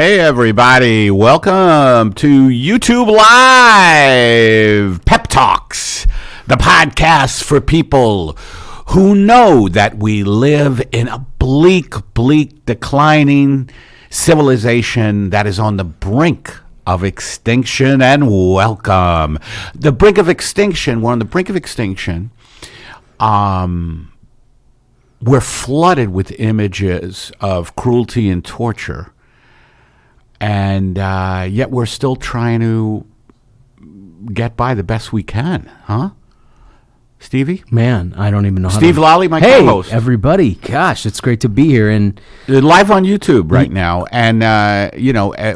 Hey everybody, welcome to YouTube Live Pep Talks, the podcast for people who know that we live in a bleak, declining civilization that is on the brink of extinction. And welcome. The brink of extinction, we're on the brink of extinction. We're flooded with images of cruelty and torture. And yet we're still trying to get by the best we can, huh? Stevie? Man, I don't even know Steve Lally, my co-host. Hey, everybody. Gosh, it's great to be here. And live on YouTube right now. And,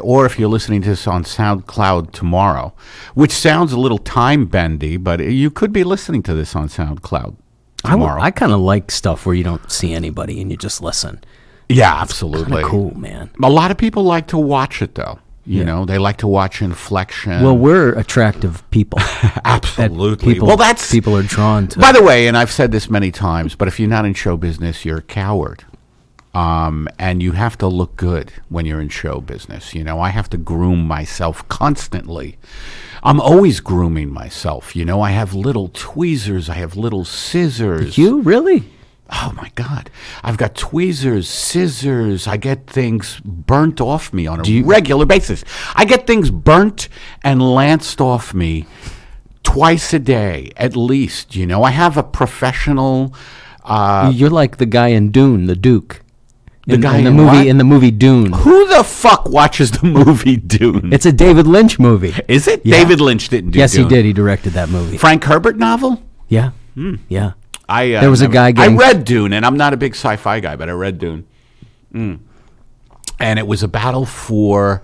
or if you're listening to this on SoundCloud tomorrow, which sounds a little time-bendy, but you could be listening to this on SoundCloud tomorrow. I kind of like stuff where you don't see anybody and you just listen. Yeah, absolutely. Kind of cool, man. A lot of people like to watch it, though. You know, they like to watch inflection. Well, we're attractive people. Absolutely. People are drawn to. By the way, and I've said this many times, but if you're not in show business, you're a coward. And you have to look good when you're in show business. You know, I have to groom myself constantly. I'm always grooming myself. You know, I have little tweezers. I have little scissors. You? Really? Oh, my God. I've got tweezers, scissors. I get things burnt off me on a regular basis. I get things burnt and lanced off me twice a day, at least. You know, I have a professional... You're like the guy in Dune, the Duke. In the movie Dune. Who the fuck watches the movie Dune? It's a David Lynch movie. Is it? Yeah. David Lynch didn't do Yes, Dune. he did. He directed that movie. Frank Herbert novel? Yeah. Yeah. There was a guy getting... I read Dune, and I'm not a big sci-fi guy, but I read Dune. And it was a battle for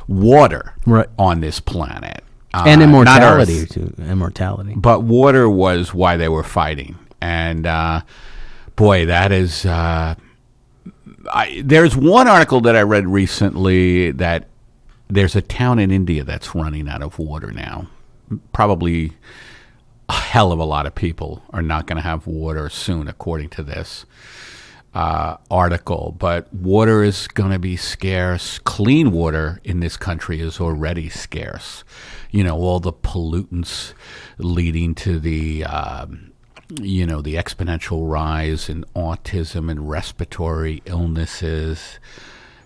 water on this planet. And immortality, too. Immortality. But water was why they were fighting. And, boy, that is... there's one article that I read recently that there's a town in India that's running out of water now. Probably... a hell of a lot of people are not going to have water soon, according to this article. But water is going to be scarce. Clean water in this country is already scarce. You know, all the pollutants leading to the, the exponential rise in autism and respiratory illnesses,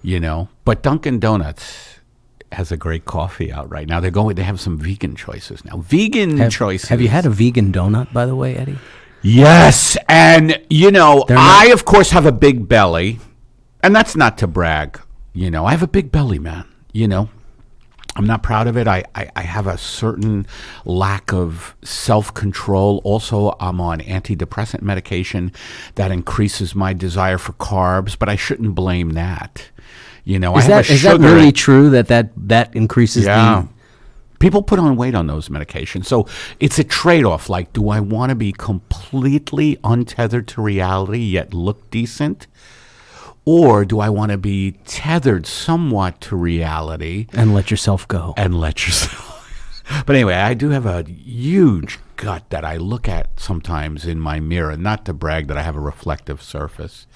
you know. But Dunkin' Donuts has a great coffee out right now. They have some vegan choices now. Choices. Have you had a vegan donut, by the way, Eddie? Yes. And, I, of course, have a big belly. And that's not to brag. You know, I have a big belly, man. You know, I'm not proud of it. I have a certain lack of self-control. Also, I'm on antidepressant medication that increases my desire for carbs, but I shouldn't blame that. You know, is that really true that increases the... People put on weight on those medications. So it's a trade-off. Like, do I want to be completely untethered to reality yet look decent? Or do I want to be tethered somewhat to reality? And let yourself go. But anyway, I do have a huge gut that I look at sometimes in my mirror. Not to brag that I have a reflective surface.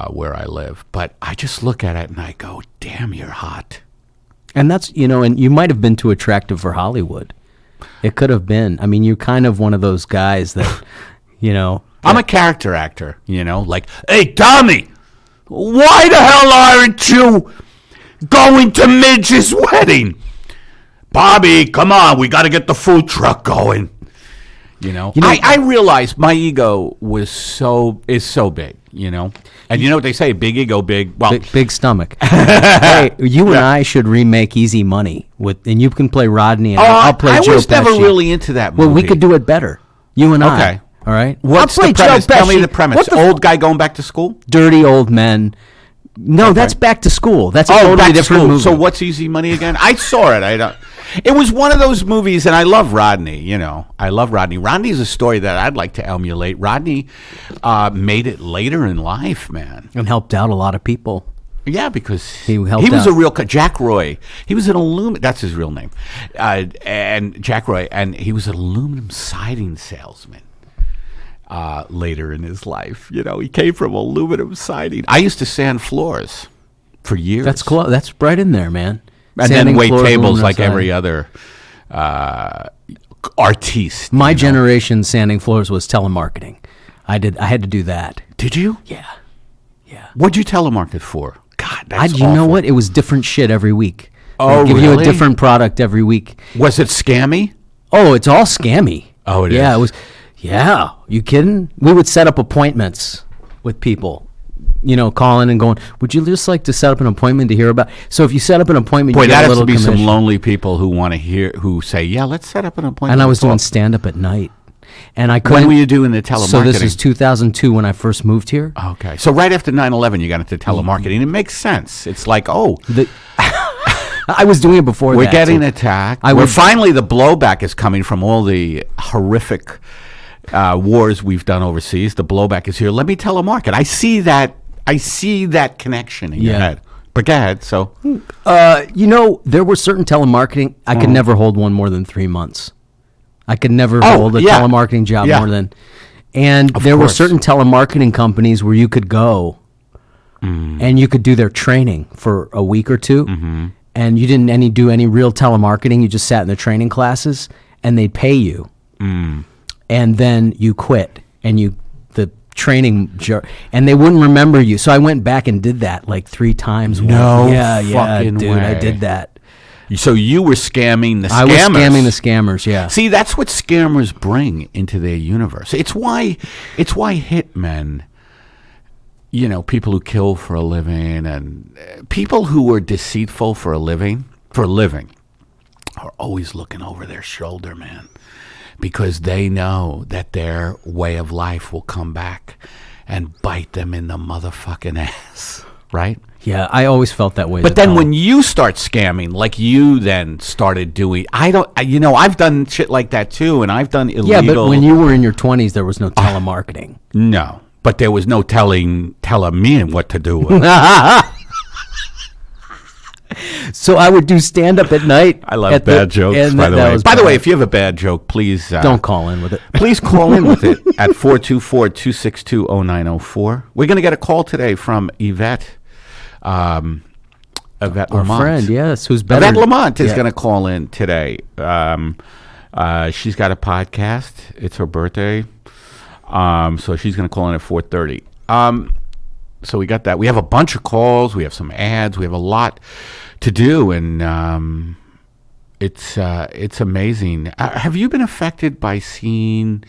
Where I live, but I just look at it and I go, damn, you're hot. And that's, and you might have been too attractive for Hollywood. It could have been. I mean, you're kind of one of those guys that, I'm a character actor, like, hey, Tommy, why the hell aren't you going to Midge's wedding? Bobby, come on, we got to get the food truck going. I realized my ego is so big, And you know what they say, big ego, big stomach. Hey, you and I should remake Easy Money and you can play Rodney and I'll play Joe Pesci. I was never really into that movie. Well, we could do it better. You and I. Okay. All right. What's the premise? Tell me the premise. Old guy going back to school? Dirty old men. No, that's Back to School. That's a totally different movie. So what's Easy Money again? I saw it. It was one of those movies, and I love Rodney. I love Rodney. Rodney's a story that I'd like to emulate. Rodney made it later in life, man, and helped out a lot of people. Yeah, because he was a real Jack Roy. He was an aluminum. That's his real name, and Jack Roy, and he was an aluminum siding salesman. Later in his life, he came from aluminum siding. I used to sand floors. for years. That's cool. That's right in there, man. And Sanding then wait floors, tables like outside. every other artiste. My generation sanding floors was telemarketing. I had to do that. Did you? Yeah. What'd you telemarket for? God, that's You know awful. what? It was different shit every week. Oh, They'd give you a really? different product every week. Was it scammy? Oh, it's all scammy. Oh, it Yeah, is? it was. Yeah, you kidding? We would set up appointments with people. Calling and going, would you just like to set up an appointment to hear about? So if you set up an appointment, Boy, you get that a has to little be some commission. lonely people who want to hear, who say, yeah, let's set up an appointment. And I was Talk. doing stand up at night, and I couldn't. When were you doing the telemarketing? So this is 2002 when I first moved here. Okay. So right after 9/11, you got into telemarketing. It makes sense. It's like, I was doing it before we're that. getting too. attacked. I would- Finally, the blowback is coming from all the horrific wars we've done overseas. The blowback is here. Let me telemarket. I see that connection in your Yeah. head. But go ahead. So There were certain telemarketing. I could never hold one more than 3 months. I could never Oh, hold a yeah. telemarketing job Yeah. more than. And Of there were course. certain telemarketing companies where you could go, and you could do their training for a week or two, and you didn't do any real telemarketing. You just sat in the training classes, and they'd pay you, and then you quit, and the training and they wouldn't remember you. So I went back and did that like 3 times. No yeah, fucking dude, I way. did that. So you were scamming the scammers. I was scamming the scammers. Yeah. See, that's what scammers bring into their universe. It's why hitmen, people who kill for a living and people who are deceitful for a living, are always looking over their shoulder, man, because they know that their way of life will come back and bite them in the motherfucking ass, right? Yeah, I always felt that way. But then when you start scamming, like you then started doing, I've done shit like that too, and I've done illegal. Yeah, but when you were in your 20s, there was no telemarketing. No, but there was no telling me what to do. So I would do stand up at night. I love bad jokes, by the way. By the way, if you have a bad joke, please don't call in with it. Please call in with it at 424-262-0904. We're going to get a call today from Yvette. Yvette Our Lamont. friend, yes, who's better. Yvette Lamont is going to call in today. She's got a podcast. It's her birthday. So she's going to call in at 4:30. So we got that. We have a bunch of calls. We have some ads. We have a lot to do, and it's amazing. Have you been affected by seeing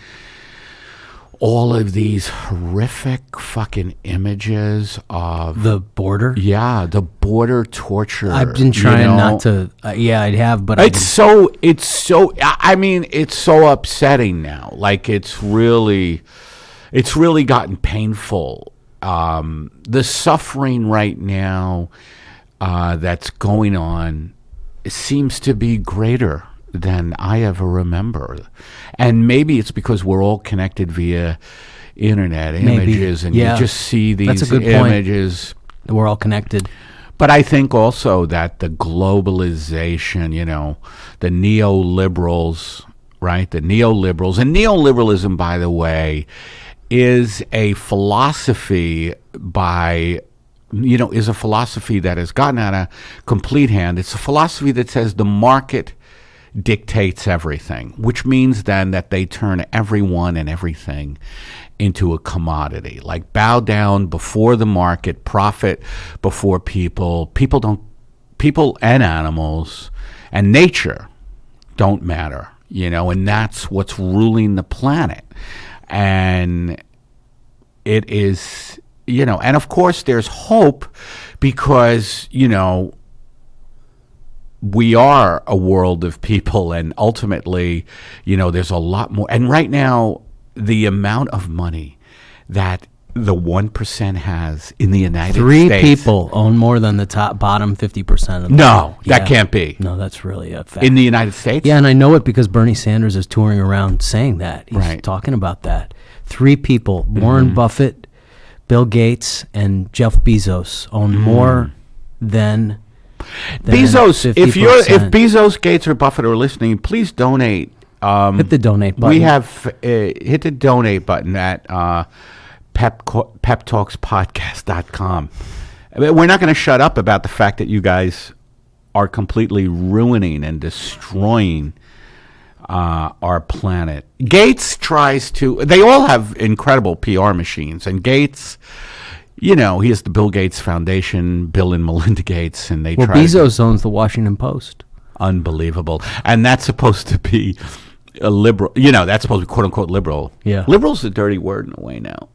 all of these horrific fucking images of The border? Yeah, the border torture. I've been trying not to. Yeah, I'd have, but It's so. I mean, it's so upsetting now. Like it's really gotten painful. The suffering right now that's going on seems to be greater than I ever remember. And maybe it's because we're all connected via internet images, and you just see these That's a good images. point. We're all connected. But I think also that the globalization, the neoliberals, right? The neoliberals. And neoliberalism, by the way, is a philosophy is a philosophy that has gotten out of complete hand. It's a philosophy that says the market dictates everything, which means then that they turn everyone and everything into a commodity. Like bow down before the market, profit before people. People and animals and nature don't matter, and that's what's ruling the planet. And it is, and of course there's hope because, we are a world of people, and ultimately, there's a lot more. And right now, the amount of money that the 1% has in the United States. 3 people own more than the bottom 50% of them. No, that can't be. No, that's really a fact. In the United States? Yeah, and I know it because Bernie Sanders is touring around saying that. He's talking about that. 3 people, Warren Buffett, Bill Gates, and Jeff Bezos own more than Bezos. 50%. If Bezos, Gates, or Buffett are listening, please donate. Hit the donate button. We have hit the donate button at peptalkspodcast.com. mean, we're not going to shut up about the fact that you guys are completely ruining and destroying our planet. Gates tries to. They all have incredible PR machines, and Gates, he has the Bill Gates Foundation, Bill and Melinda Gates, and they try. Bezos owns the Washington Post. Unbelievable, and that's supposed to be a liberal. That's supposed to be quote unquote liberal. Yeah, liberal's a dirty word in a way now.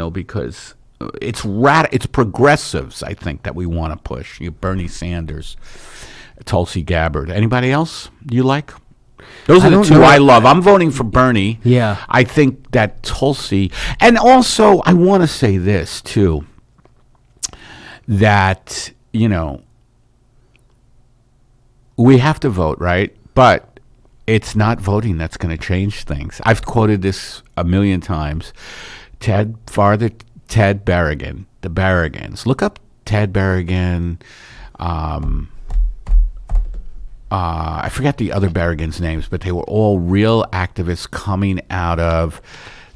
Because it's it's progressives, I think, that we want to push. Bernie Sanders, Tulsi Gabbard. Anybody else you like? Those are the two I love. I'm voting for Bernie. Yeah. I think that Tulsi, and also I want to say this too, that, we have to vote, right? But it's not voting that's going to change things. I've quoted this a million times. Ted Berrigan, the Berrigans. Look up Ted Berrigan. I forget the other Berrigans' names, but they were all real activists coming out of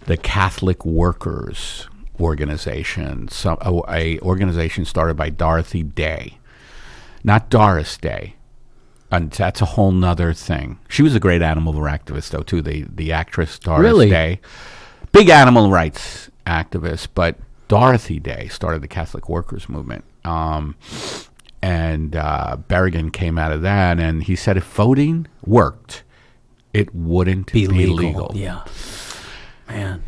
the Catholic Workers Organization, a organization started by Dorothy Day, not Doris Day. And that's a whole nother thing. She was a great animal activist, though, too, the actress Doris Day. Big animal rights activist, but Dorothy Day started the Catholic Workers Movement. And Berrigan came out of that, and he said if voting worked, it wouldn't be legal. Yeah. Man.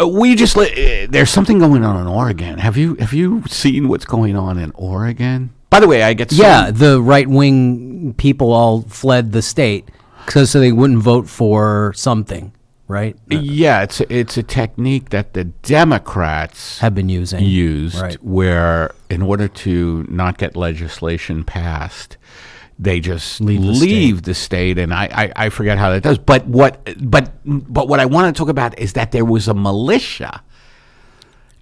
We just there's something going on in Oregon. Have you seen what's going on in Oregon? By the way, I get the right-wing people all fled the state so they wouldn't vote for something, right? Yeah, it's a technique that the Democrats have been used, right, where in order to not get legislation passed, they just leave the state, and I forget how that does. But what I want to talk about is that there was a militia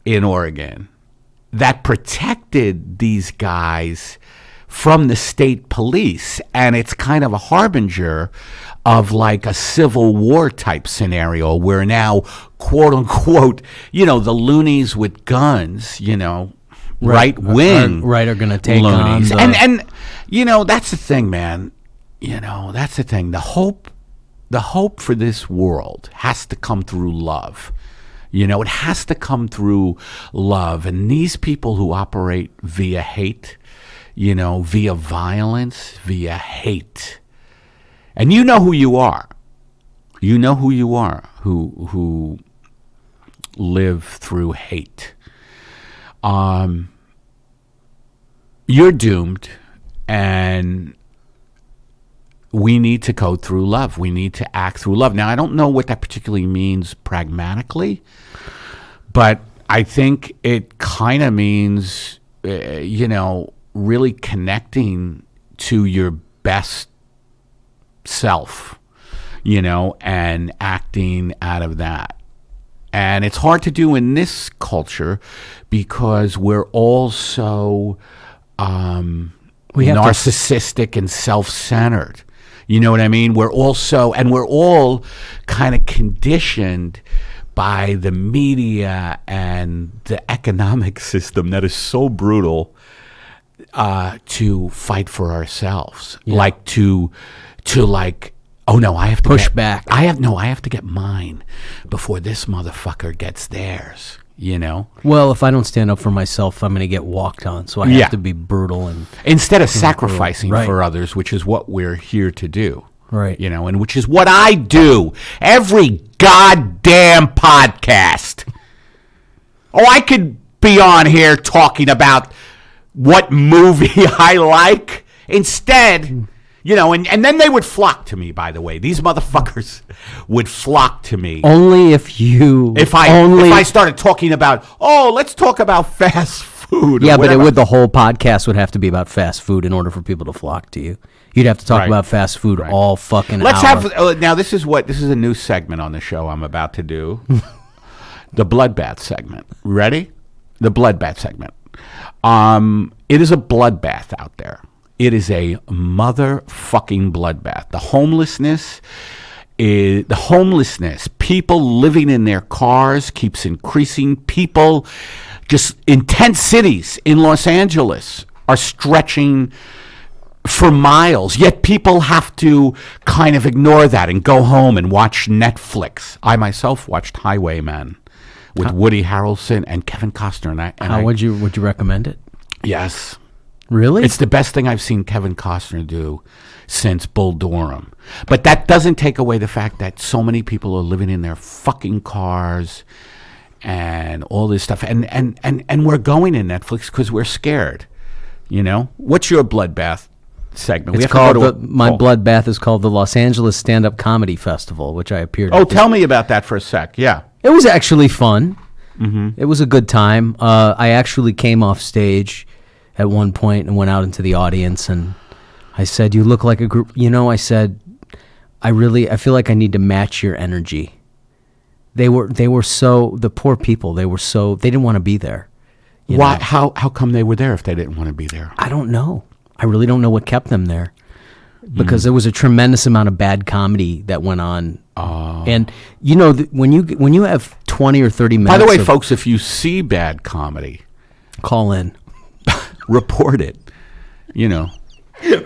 in Oregon that protected these guys from the state police, and it's kind of a harbinger of like a civil war type scenario where now, quote unquote, the loonies with guns, right wing, are going to take loonies. on and that's the thing, man. That's the thing. The hope for this world has to come through love. It has to come through love. And these people who operate via hate, via violence, via hate. And you know who you are. You know who you are who live through hate. You're doomed, and we need to go through love. We need to act through love. Now, I don't know what that particularly means pragmatically, but I think it kind of means, really connecting to your best self, and acting out of that. And it's hard to do in this culture because we're all so narcissistic and self-centered. You know what I mean? We're all kind of conditioned by the media and the economic system that is so brutal to fight for ourselves. Yeah. Like to oh no, I have to push back. I have to get mine before this motherfucker gets theirs. Well, if I don't stand up for myself, I'm going to get walked on. So I have to be brutal and instead of sacrificing for others, which is what we're here to do. Right. And which is what I do every goddamn podcast. Oh, I could be on here talking about what movie I like. Instead, and then they would flock to me, by the way. These motherfuckers would flock to me. Only if I started talking about, let's talk about fast food. Yeah, but the whole podcast would have to be about fast food in order for people to flock to you. You'd have to talk about fast food all fucking hour. Now this is a new segment on the show I'm about to do. The Bloodbath Segment. Ready? The Bloodbath Segment. It is a bloodbath out there. It is a motherfucking bloodbath. The homelessness, people living in their cars keeps increasing. People just intense cities in Los Angeles are stretching for miles, yet people have to kind of ignore that and go home and watch Netflix. I myself watched Highwaymen with Woody Harrelson and Kevin Costner. Would you recommend it? Yes. Really? It's the best thing I've seen Kevin Costner do since Bull Durham. But that doesn't take away the fact that so many people are living in their fucking cars and all this stuff. And we're going in Netflix because we're scared. You know? What's your bloodbath segment? It's called my bloodbath is called the Los Angeles Stand-Up Comedy Festival, which I appeared at. Tell me about that for a sec. Yeah. It was actually fun. Mm-hmm. It was a good time. I actually came off stage at one point and went out into the audience, and I said, "You look like a group." You know, I said, I feel like I need to match your energy. They were the poor people. They didn't want to be there. Why? How come they were there if they didn't want to be there? I don't know. I really don't know what kept them there, because there was a tremendous amount of bad comedy that went on. And you know, when you have 20 or 30 minutes. By the way, folks, if you see bad comedy, call in, report it. You know,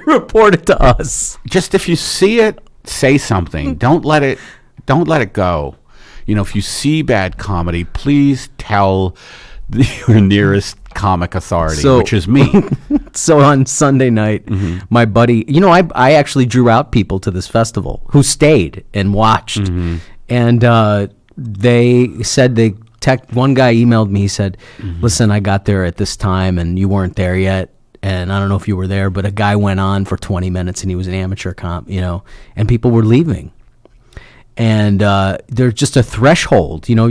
report it to us. Just if you see it, say something. Don't let it go. You know, if you see bad comedy, please tell your nearest comic authority, which is me. So on Sunday night, my buddy, you know, I actually drew out people to this festival who stayed and watched. And they said one guy emailed me, he said, listen, I got there at this time and you weren't there yet. And I don't know if you were there, but a guy went on for 20 minutes and he was an amateur comp, you know, and people were leaving. And there's just a threshold, you know,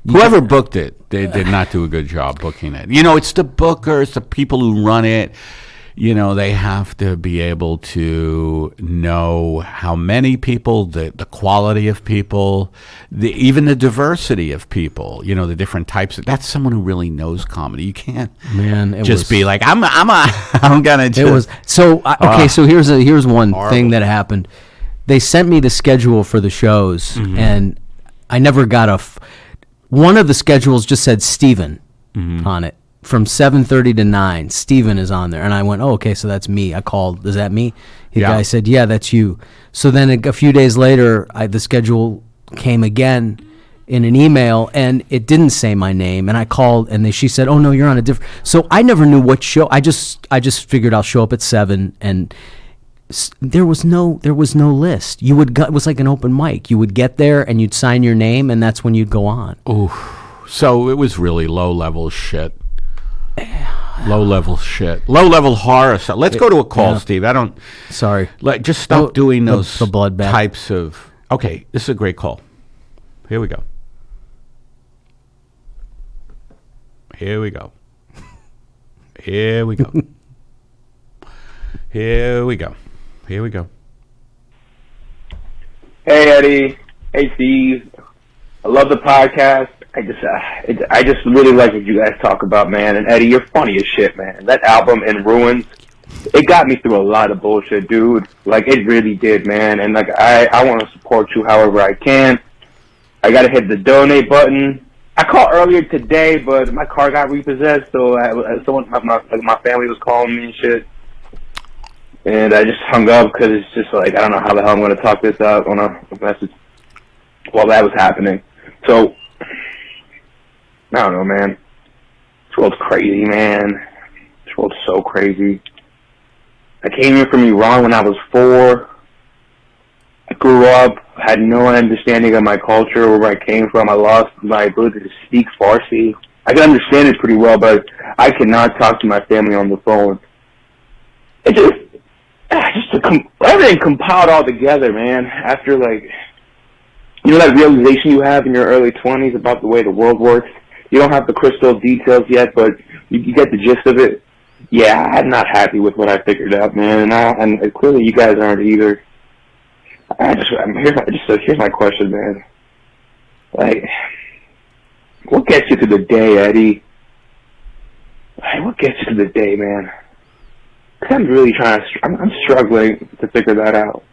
whoever booked it, they did not do a good job booking it. You know, it's the bookers, the people who run it. You know, they have to be able to know how many people, the quality of people, even the diversity of people. You know, the different types. That's someone who really knows comedy. You can't be like, I'm gonna. Just, it was so okay. So here's one thing that happened. They sent me the schedule for the shows, and I never got one of the schedules just said Steven on it. From 7:30 to 9, Steven is on there. And I went, oh, okay, so that's me. I called, is that me? The guy said, yeah, that's you. So then a few days later, the schedule came again in an email, and it didn't say my name. And I called, and she said, oh, no, you're on a different. So I never knew what show. I just figured I'll show up at 7, and there was no list. It was like an open mic. You would get there, and you'd sign your name, and that's when you'd go on. Oh, so it was really low-level shit. Low-level shit. Low-level horror stuff. Let's go to a call, Steve. Sorry. Just stop doing those the bloodbath types of... Okay, this is a great call. Here we go. Here we go. Here we go. Here we go. Here we go. Hey, Eddie. Hey, Steve. I love the podcast. I just really like what you guys talk about, man. And Eddie, you're funny as shit, man. That album, In Ruins, it got me through a lot of bullshit, dude. Like, it really did, man. And, like, I want to support you however I can. I got to hit the donate button. I called earlier today, but my car got repossessed, so my family was calling me and shit. And I just hung up because it's just like, I don't know how the hell I'm going to talk this out on a message while that was happening. So, I don't know, man. This world's crazy, man. This world's so crazy. I came here from Iran when I was 4. I grew up, had no understanding of my culture, where I came from. I lost my ability to speak Farsi. I can understand it pretty well, but I cannot talk to my family on the phone. Everything compiled all together, man. After, like, you know that realization you have in your early 20s about the way the world works? You don't have the crystal details yet, but you get the gist of it. Yeah, I'm not happy with what I figured out, man, and clearly you guys aren't either. Here's my question, man. Like, what gets you to the day, Eddie? Like, what gets you to the day, man? 'Cause I'm really I'm struggling to figure that out.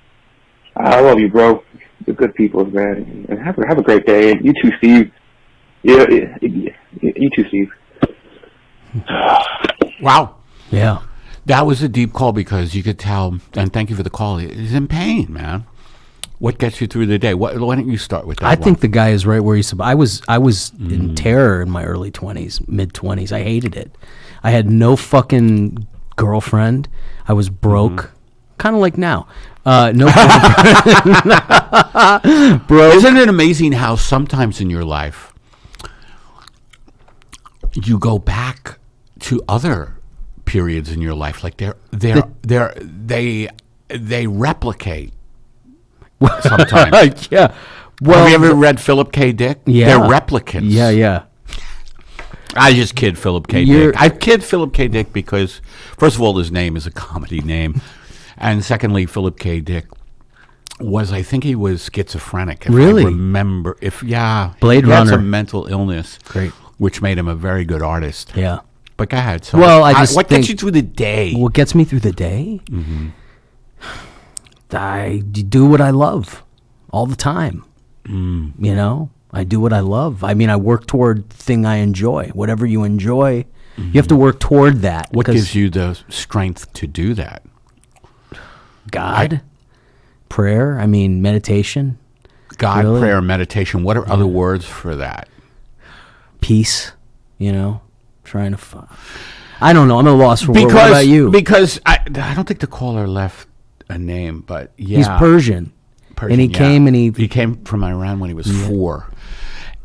I love you, bro. You're good people, man. And have a great day. And you too, Steve. You You too, Steve. Wow. Yeah. That was a deep call because you could tell, and thank you for the call, he's in pain, man. What gets you through the day? Why don't you start with that I one? think the guy is right where he's. I was in terror in my early 20s, mid 20s. I hated it. I had no fucking girlfriend. I was broke, kind of like now. No girlfriend. Bro, isn't it amazing how sometimes in your life you go back to other periods in your life, like they replicate sometimes. Yeah. Well, have you ever read Philip K. Dick? Yeah. They're replicants. Yeah, yeah. I just kid Philip K. Dick. I kid Philip K. Dick because, first of all, his name is a comedy name. And secondly, Philip K. Dick I think he was schizophrenic. If Really? I remember. Blade he had Runner. some mental illness. Great. Which made him a very good artist. Yeah. But go ahead. So Well, what gets you through the day? What gets me through the day? I do what I love all the time. You know, I do what I love. I mean, I work toward the thing I enjoy. Whatever you enjoy, you have to work toward that. What 'cause gives you the strength to do that? God, prayer. I mean, meditation, God, Really? prayer, meditation. What are other words for that? peace. You know, trying to. I don't know. I'm at a loss for what about you? Because I don't think the caller left a name, but yeah, He's Persian. And he came and he came from Iran when he was 4.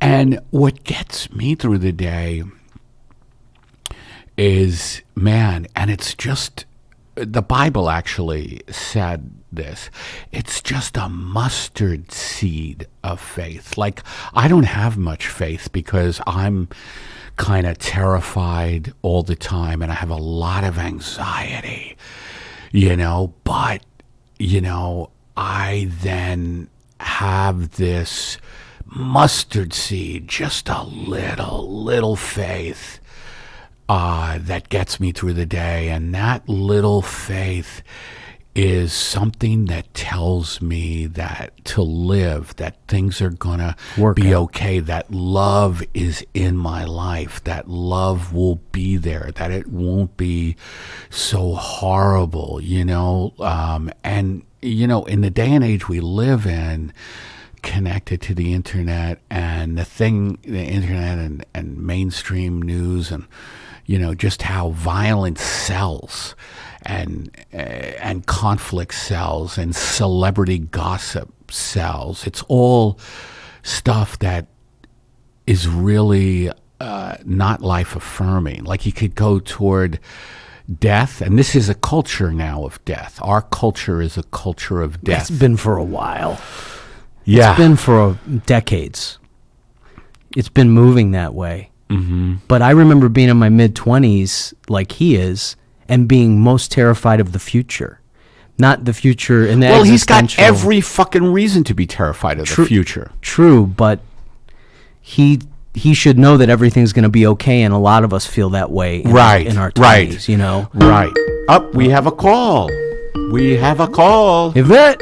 And what gets me through the day is, man, and it's just, the Bible actually said this, it's just a mustard seed of faith. Like, I don't have much faith because I'm kind of terrified all the time and I have a lot of anxiety, you know, but, you know, I then have this mustard seed, just a little faith that gets me through the day. And that little faith is something that tells me that to live, that things are going to be okay, that love is in my life, that love will be there, that it won't be so horrible, you know. And, you know, in the day and age we live in, connected to the internet and the internet and mainstream news, and, you know, just how violence sells and conflict sells and celebrity gossip sells. It's all stuff that is really not life affirming. Like, you could go toward death, and this is a culture now of death. Our culture is a culture of death. It's been for a while. Yeah. It's been for decades. It's been moving that way. Mm-hmm. But I remember being in my mid-20s, like he is, and being most terrified of the future. Not the future in the Well, he's got existential- every fucking reason to be terrified of the future. True, but he should know that everything's going to be okay, and a lot of us feel that way in our 20s, you know? Right. Up, we have a call. We have a call. Yvette!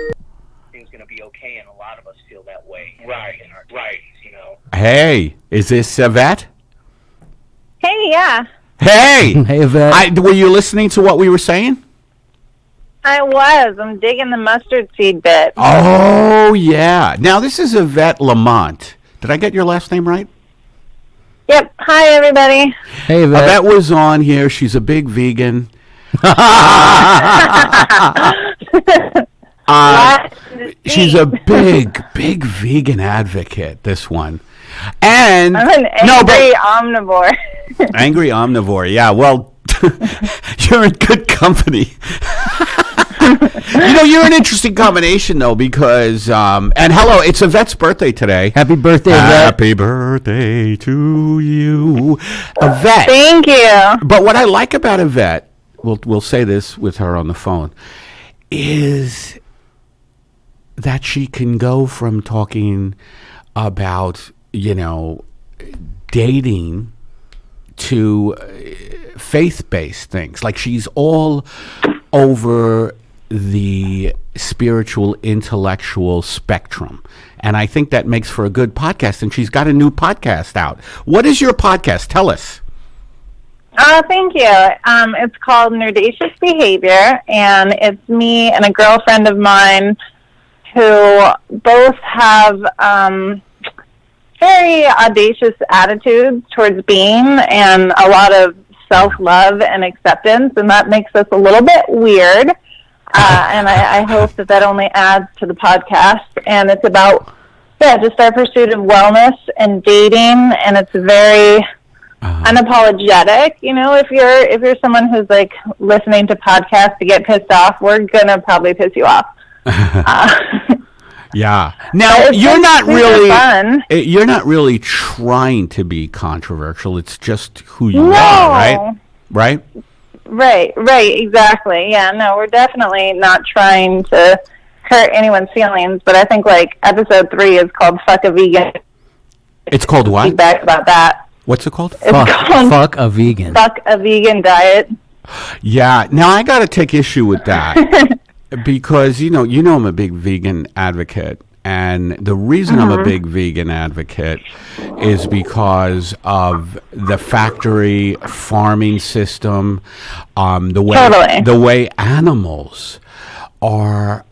Things going to be okay, and a lot of us feel that way in our 20s, you know? Hey, is this Yvette? Hey, yeah, Hey! Hey, Yvette. Were you listening to what we were saying? I was. I'm digging the mustard seed bit. Oh, yeah. Now, this is Yvette Lamont. Did I get your last name right? Yep. Hi, everybody. Hey, Yvette. Yvette was on here. She's a big vegan. She's a big vegan advocate, this one. And I'm an angry omnivore. Angry omnivore, yeah. Well, you're in good company. You know, you're an interesting combination, though, because, and hello, it's Yvette's birthday today. Happy birthday, Yvette. Happy birthday to you, Yvette. Thank you. But what I like about Yvette, we'll say this with her on the phone, is that she can go from talking about, you know, dating to faith-based things. Like, she's all over the spiritual, intellectual spectrum. And I think that makes for a good podcast. And she's got a new podcast out. What is your podcast? Tell us. Thank you. It's called Nerdatious Behavior, and it's me and a girlfriend of mine who both have very audacious attitudes towards being and a lot of self-love and acceptance, and that makes us a little bit weird. And I hope that only adds to the podcast. And it's about, just our pursuit of wellness and dating, and it's very unapologetic. You know, if you're someone who's like listening to podcasts to get pissed off, we're gonna probably piss you off. Yeah. Now you're not fun. You're not really trying to be controversial. It's just who you are, right? Right. Right, exactly. Yeah, no, we're definitely not trying to hurt anyone's feelings, but I think like episode 3 is called Fuck a Vegan. It's called what? Feedback about that. What's it called? Fuck a vegan. Fuck a vegan diet. Yeah. Now I got to take issue with that because you know I'm a big vegan advocate. And the reason I'm a big vegan advocate is because of the factory farming system, the way animals are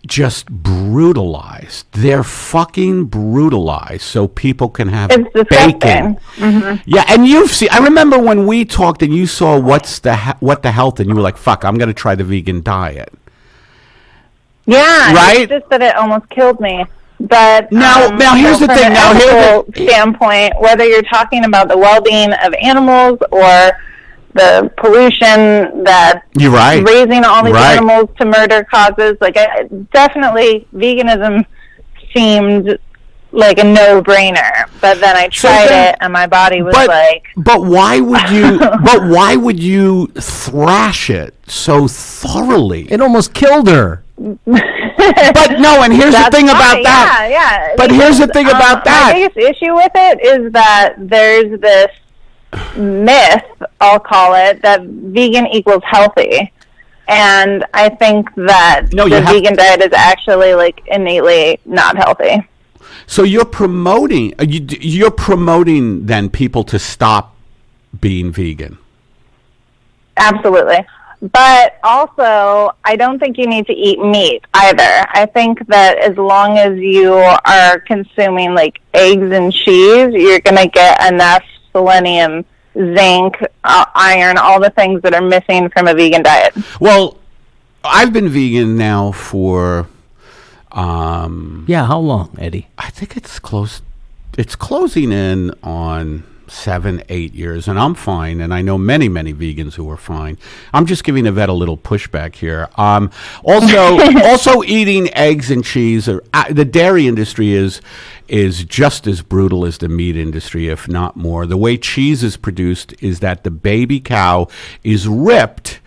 just brutalized. They're fucking brutalized so people can have bacon. Yeah, and you've seen. I remember when we talked and you saw what the health, and you were like, "Fuck, I'm going to try the vegan diet." Yeah, right? It's just that it almost killed me. But now here's the thing. Now, here's the standpoint. Whether you're talking about the well-being of animals or the pollution that you're right. raising all these animals to murder causes, like definitely veganism seemed like a no-brainer. But then I tried it, and my body was like. But why would you? But why would you thrash it so thoroughly? It almost killed her. But no, and here's the thing about that. Yeah. But here's the thing about that. My biggest issue with it is that there's this myth, I'll call it, that vegan equals healthy. And I think that the vegan diet is actually like innately not healthy. So you're promoting then people to stop being vegan. Absolutely. But also, I don't think you need to eat meat either. I think that as long as you are consuming like eggs and cheese, you're going to get enough selenium, zinc, iron, all the things that are missing from a vegan diet. Well, I've been vegan now for how long, Eddie? I think it's close. It's closing in on 7-8 years, and I'm fine, and I know many vegans who are fine. I'm just giving Yvette a little pushback here. Also eating eggs and cheese. The dairy industry is just as brutal as the meat industry, if not more. The way cheese is produced is that the baby cow is ripped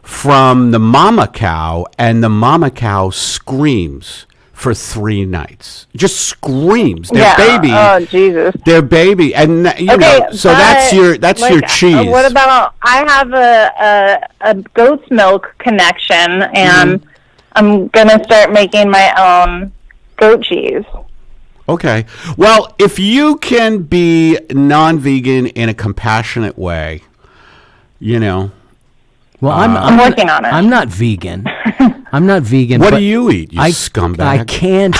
from the mama cow, and the mama cow screams for 3 nights, just screams. Their baby. Oh Jesus. Their baby, and so that's your cheese. What about? I have a goat's milk connection, and I'm gonna start making my own goat cheese. Okay. Well, if you can be non-vegan in a compassionate way, Well, I'm working on it. I'm not vegan. I'm not vegan. What do you eat, you scumbag? I can't.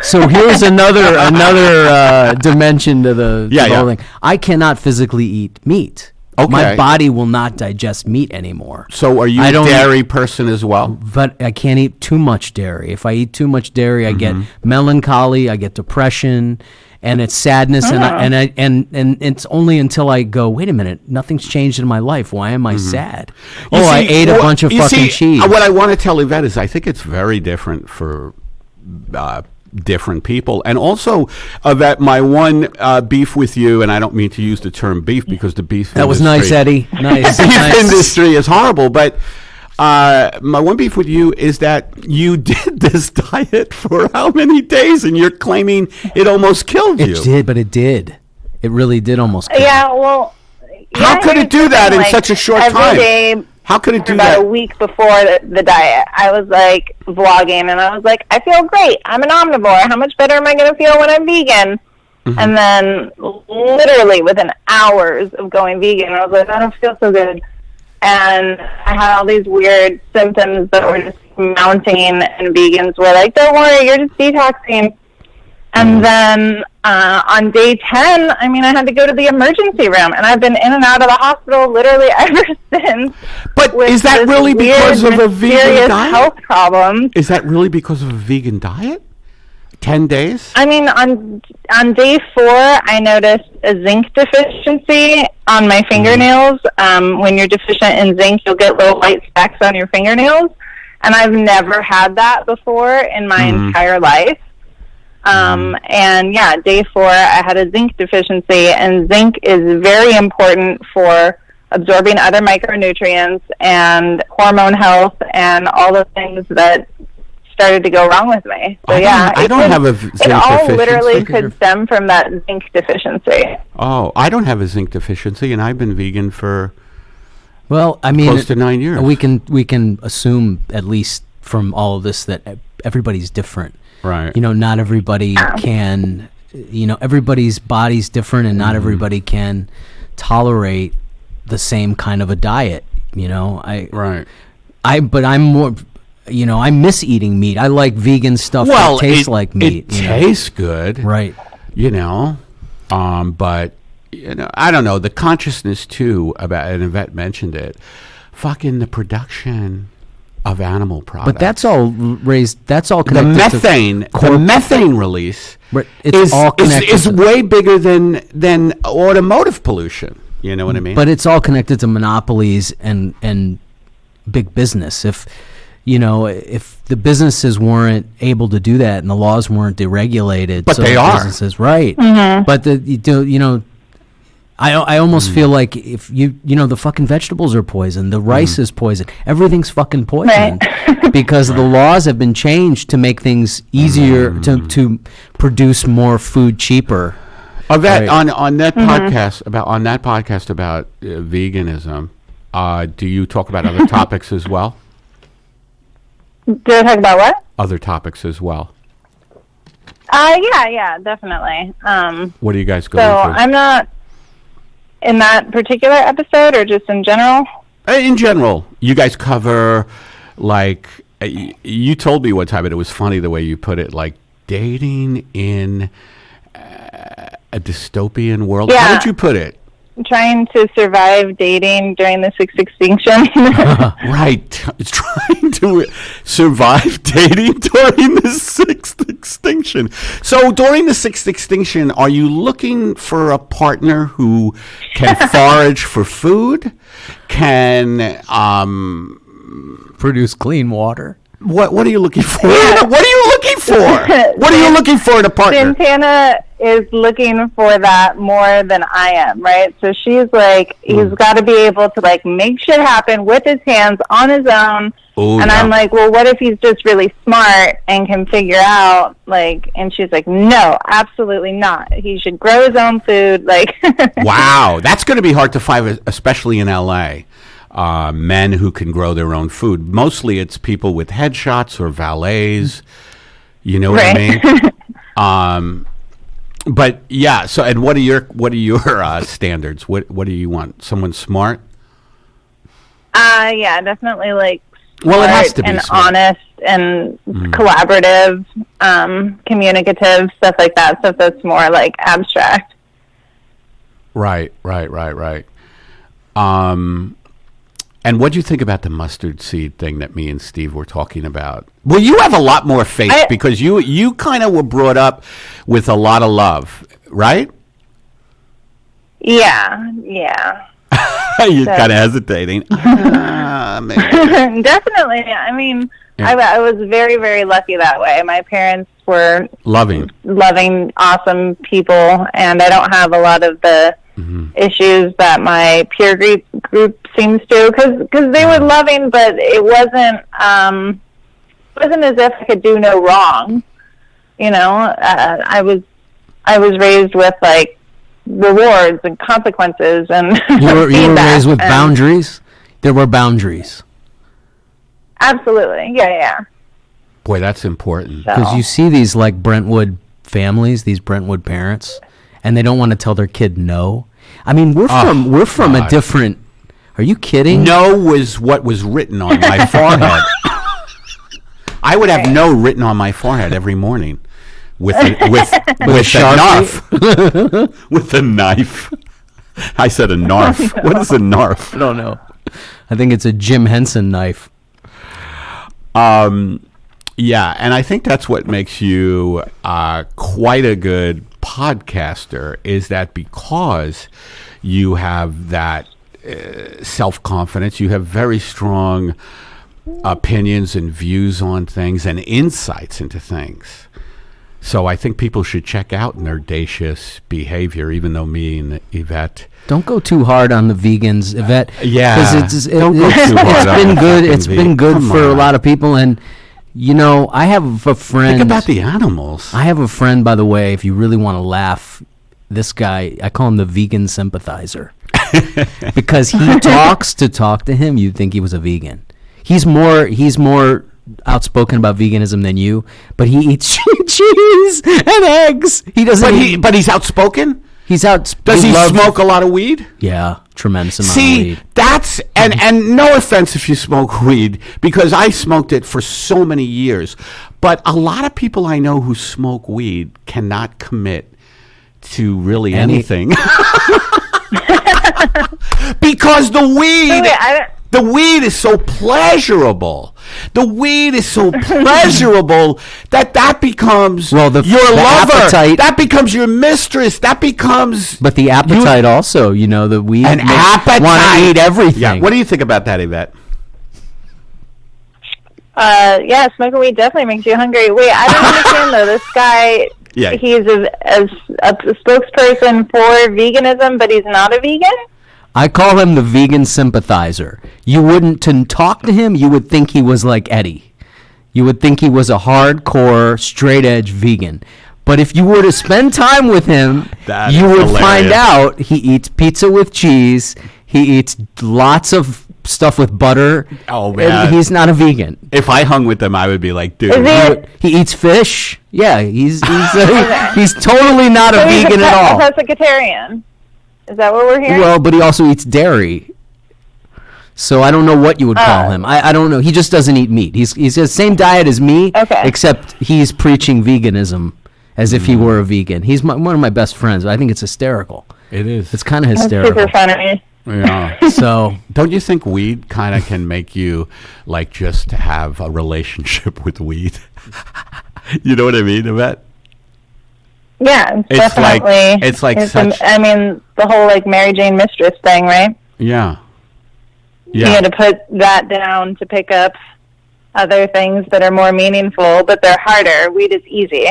So here's another dimension to the whole thing. I cannot physically eat meat. Okay. My body will not digest meat anymore. So are you a dairy person as well? But I can't eat too much dairy. If I eat too much dairy, I get melancholy, I get depression, and it's sadness, and it's only until I go, wait a minute, nothing's changed in my life. Why am I sad? I ate a bunch of fucking cheese. What I want to tell Yvette is I think it's very different for different people. And also, Yvette, my one beef with you, and I don't mean to use the term beef because the beef that was nice, Eddie. Nice. The beef industry is horrible, but my one beef with you is that you did this diet for how many days, and you're claiming it almost killed you. It did, but it did. It really did almost kill Yeah, well... How could it do that in such a short time? Every day, How could it do about that? a week before the diet. I was like vlogging, and I was like, I feel great. I'm an omnivore. How much better am I going to feel when I'm vegan? Mm-hmm. And then literally within hours of going vegan, I was like, I don't feel so good. And I had all these weird symptoms that were just mounting, and vegans were like, don't worry, you're just detoxing. And then on day 10, I mean, I had to go to the emergency room, and I've been in and out of the hospital literally ever since. But is that really because of a vegan diet? Health problems. Is that really because of a vegan diet? 10 days? I mean, on day 4, I noticed a zinc deficiency on my fingernails. When you're deficient in zinc, you'll get little white specks on your fingernails. And I've never had that before in my entire life. And yeah, day 4, I had a zinc deficiency, and zinc is very important for absorbing other micronutrients and hormone health and all the things that started to go wrong with me. So I don't have a zinc deficiency. It all literally deficiency. could stem from that zinc deficiency. Oh, I don't have a zinc deficiency, and I've been vegan for Well, I mean, close to 9 years. we can assume, at least from all of this, that everybody's different. Right. You know, not everybody can. You know, everybody's body's different, and not everybody can tolerate the same kind of a diet. You know, but I'm more. You know, I miss eating meat. I like vegan stuff that tastes like meat. It tastes good, right? You know, but you know, I don't know the consciousness too about. And Yvette mentioned it. Fucking the production of animal products. But that's all raised. That's all The connected. methane release. Right, it's all connected. is way bigger than automotive pollution. You know what I mean? But it's all connected to monopolies and big business. If the businesses weren't able to do that and the laws weren't deregulated, but so they the are businesses, right? But I almost feel like if the fucking vegetables are poisoned, the rice is poisoned, everything's fucking poisoned because the laws have been changed to make things easier to produce more food cheaper. Yvette, on that podcast about veganism, do you talk about other topics as well? Do I talk about what? Other topics as well. Yeah, definitely. What are you guys So going through? I'm not in that particular episode, or just in general? In general, you guys cover, like, you told me one time, and it was funny the way you put it, like dating in a dystopian world. Yeah. How did you put it? Trying to survive dating during the sixth extinction. Right. It's trying to survive dating during the sixth extinction. So during the sixth extinction, are you looking for a partner who can forage for food, can Produce clean water. What are you looking for? What are you looking for? What are you looking for in a partner? Santana is looking for that more than I am, right? So she's like, he's got to be able to like make shit happen with his hands on his own. Ooh, and yeah. I'm like, well, what if he's just really smart and can figure out, like, and she's like, no, absolutely not. He should grow his own food. Like, Wow, that's going to be hard to find, especially in LA. Men who can grow their own food. Mostly it's people with headshots or valets. You know what I mean? But yeah, so and what are your standards? What do you want? Someone smart? yeah, definitely like Well, it has smart to be and smart. honest and collaborative, communicative, stuff like that. Stuff that's more like abstract. Right. And what do you think about the mustard seed thing that me and Steve were talking about? Well, you have a lot more faith because you kind of were brought up with a lot of love, right? Yeah. You're kind of hesitating. Maybe. Definitely. I mean, Yeah. I was very, very lucky that way. My parents were Loving, awesome people, and I don't have a lot of the issues that my peer group seems to, because they were loving, but it wasn't as if I could do no wrong. You know, I was raised with like rewards and consequences, and You were raised with and boundaries. There were boundaries. Absolutely. Yeah. Boy, that's important. So. Because you see these like Brentwood families, these Brentwood parents, and they don't want to tell their kid no. I mean, we're from a different. Are you kidding? No was what was written on my forehead. I would have no written on my forehead every morning with a knife. With a knife. I said a narf. What is a narf? I don't know. I think it's a Jim Henson knife. Yeah, and I think that's what makes you quite a good podcaster, is that because you have that self-confidence, you have very strong opinions and views on things and insights into things. So I think people should check out Nerdatious behavior, even though me and Yvette... Don't go too hard on the vegans, Yvette. Yeah. Because it's been good. It's been good for a lot of people. And, you know, I have a friend... Think about the animals. I have a friend, by the way, if you really want to laugh, this guy, I call him the vegan sympathizer. Because he talk to him, you'd think he was a vegan. He's more outspoken about veganism than you, but he eats cheese and eggs. He doesn't. But he's outspoken. He's out. Does he smoke a lot of weed? Yeah, tremendous amount of See, weed. that's and no offense if you smoke weed, because I smoked it for so many years. But a lot of people I know who smoke weed cannot commit to really anything. Because the weed. The weed is so pleasurable. The weed is so pleasurable that becomes your lover. Appetite, that becomes your mistress. That becomes. But the appetite also, you know, the weed. An appetite. Want to eat everything. Yeah. What do you think about that, Yvette? Yeah, smoking weed definitely makes you hungry. Wait, I don't understand though. This guy, he's a spokesperson for veganism, but he's not a vegan? I call him the vegan sympathizer. You wouldn't, to talk to him, you would think he was like Eddie. You would think he was a hardcore, straight-edge vegan. But if you were to spend time with him, you would find out he eats pizza with cheese, he eats lots of stuff with butter. Oh, man. And he's not a vegan. If I hung with him, I would be like, dude. He eats fish. Yeah, he's totally not a vegan at all. He's a pescatarian. Is that what we're hearing? Well, but he also eats dairy. So I don't know what you would call him. I don't know. He just doesn't eat meat. He's the same diet as me, except he's preaching veganism as if he were a vegan. He's one of my best friends. I think it's hysterical. It is. It's kind of hysterical. That's super funny. Yeah. So don't you think weed kind of can make you like just have a relationship with weed? You know what I mean, Yvette? Yeah, definitely. It's like such. I mean, the whole like Mary Jane mistress thing, right? Yeah. You had to put that down to pick up other things that are more meaningful, but they're harder. Weed is easy.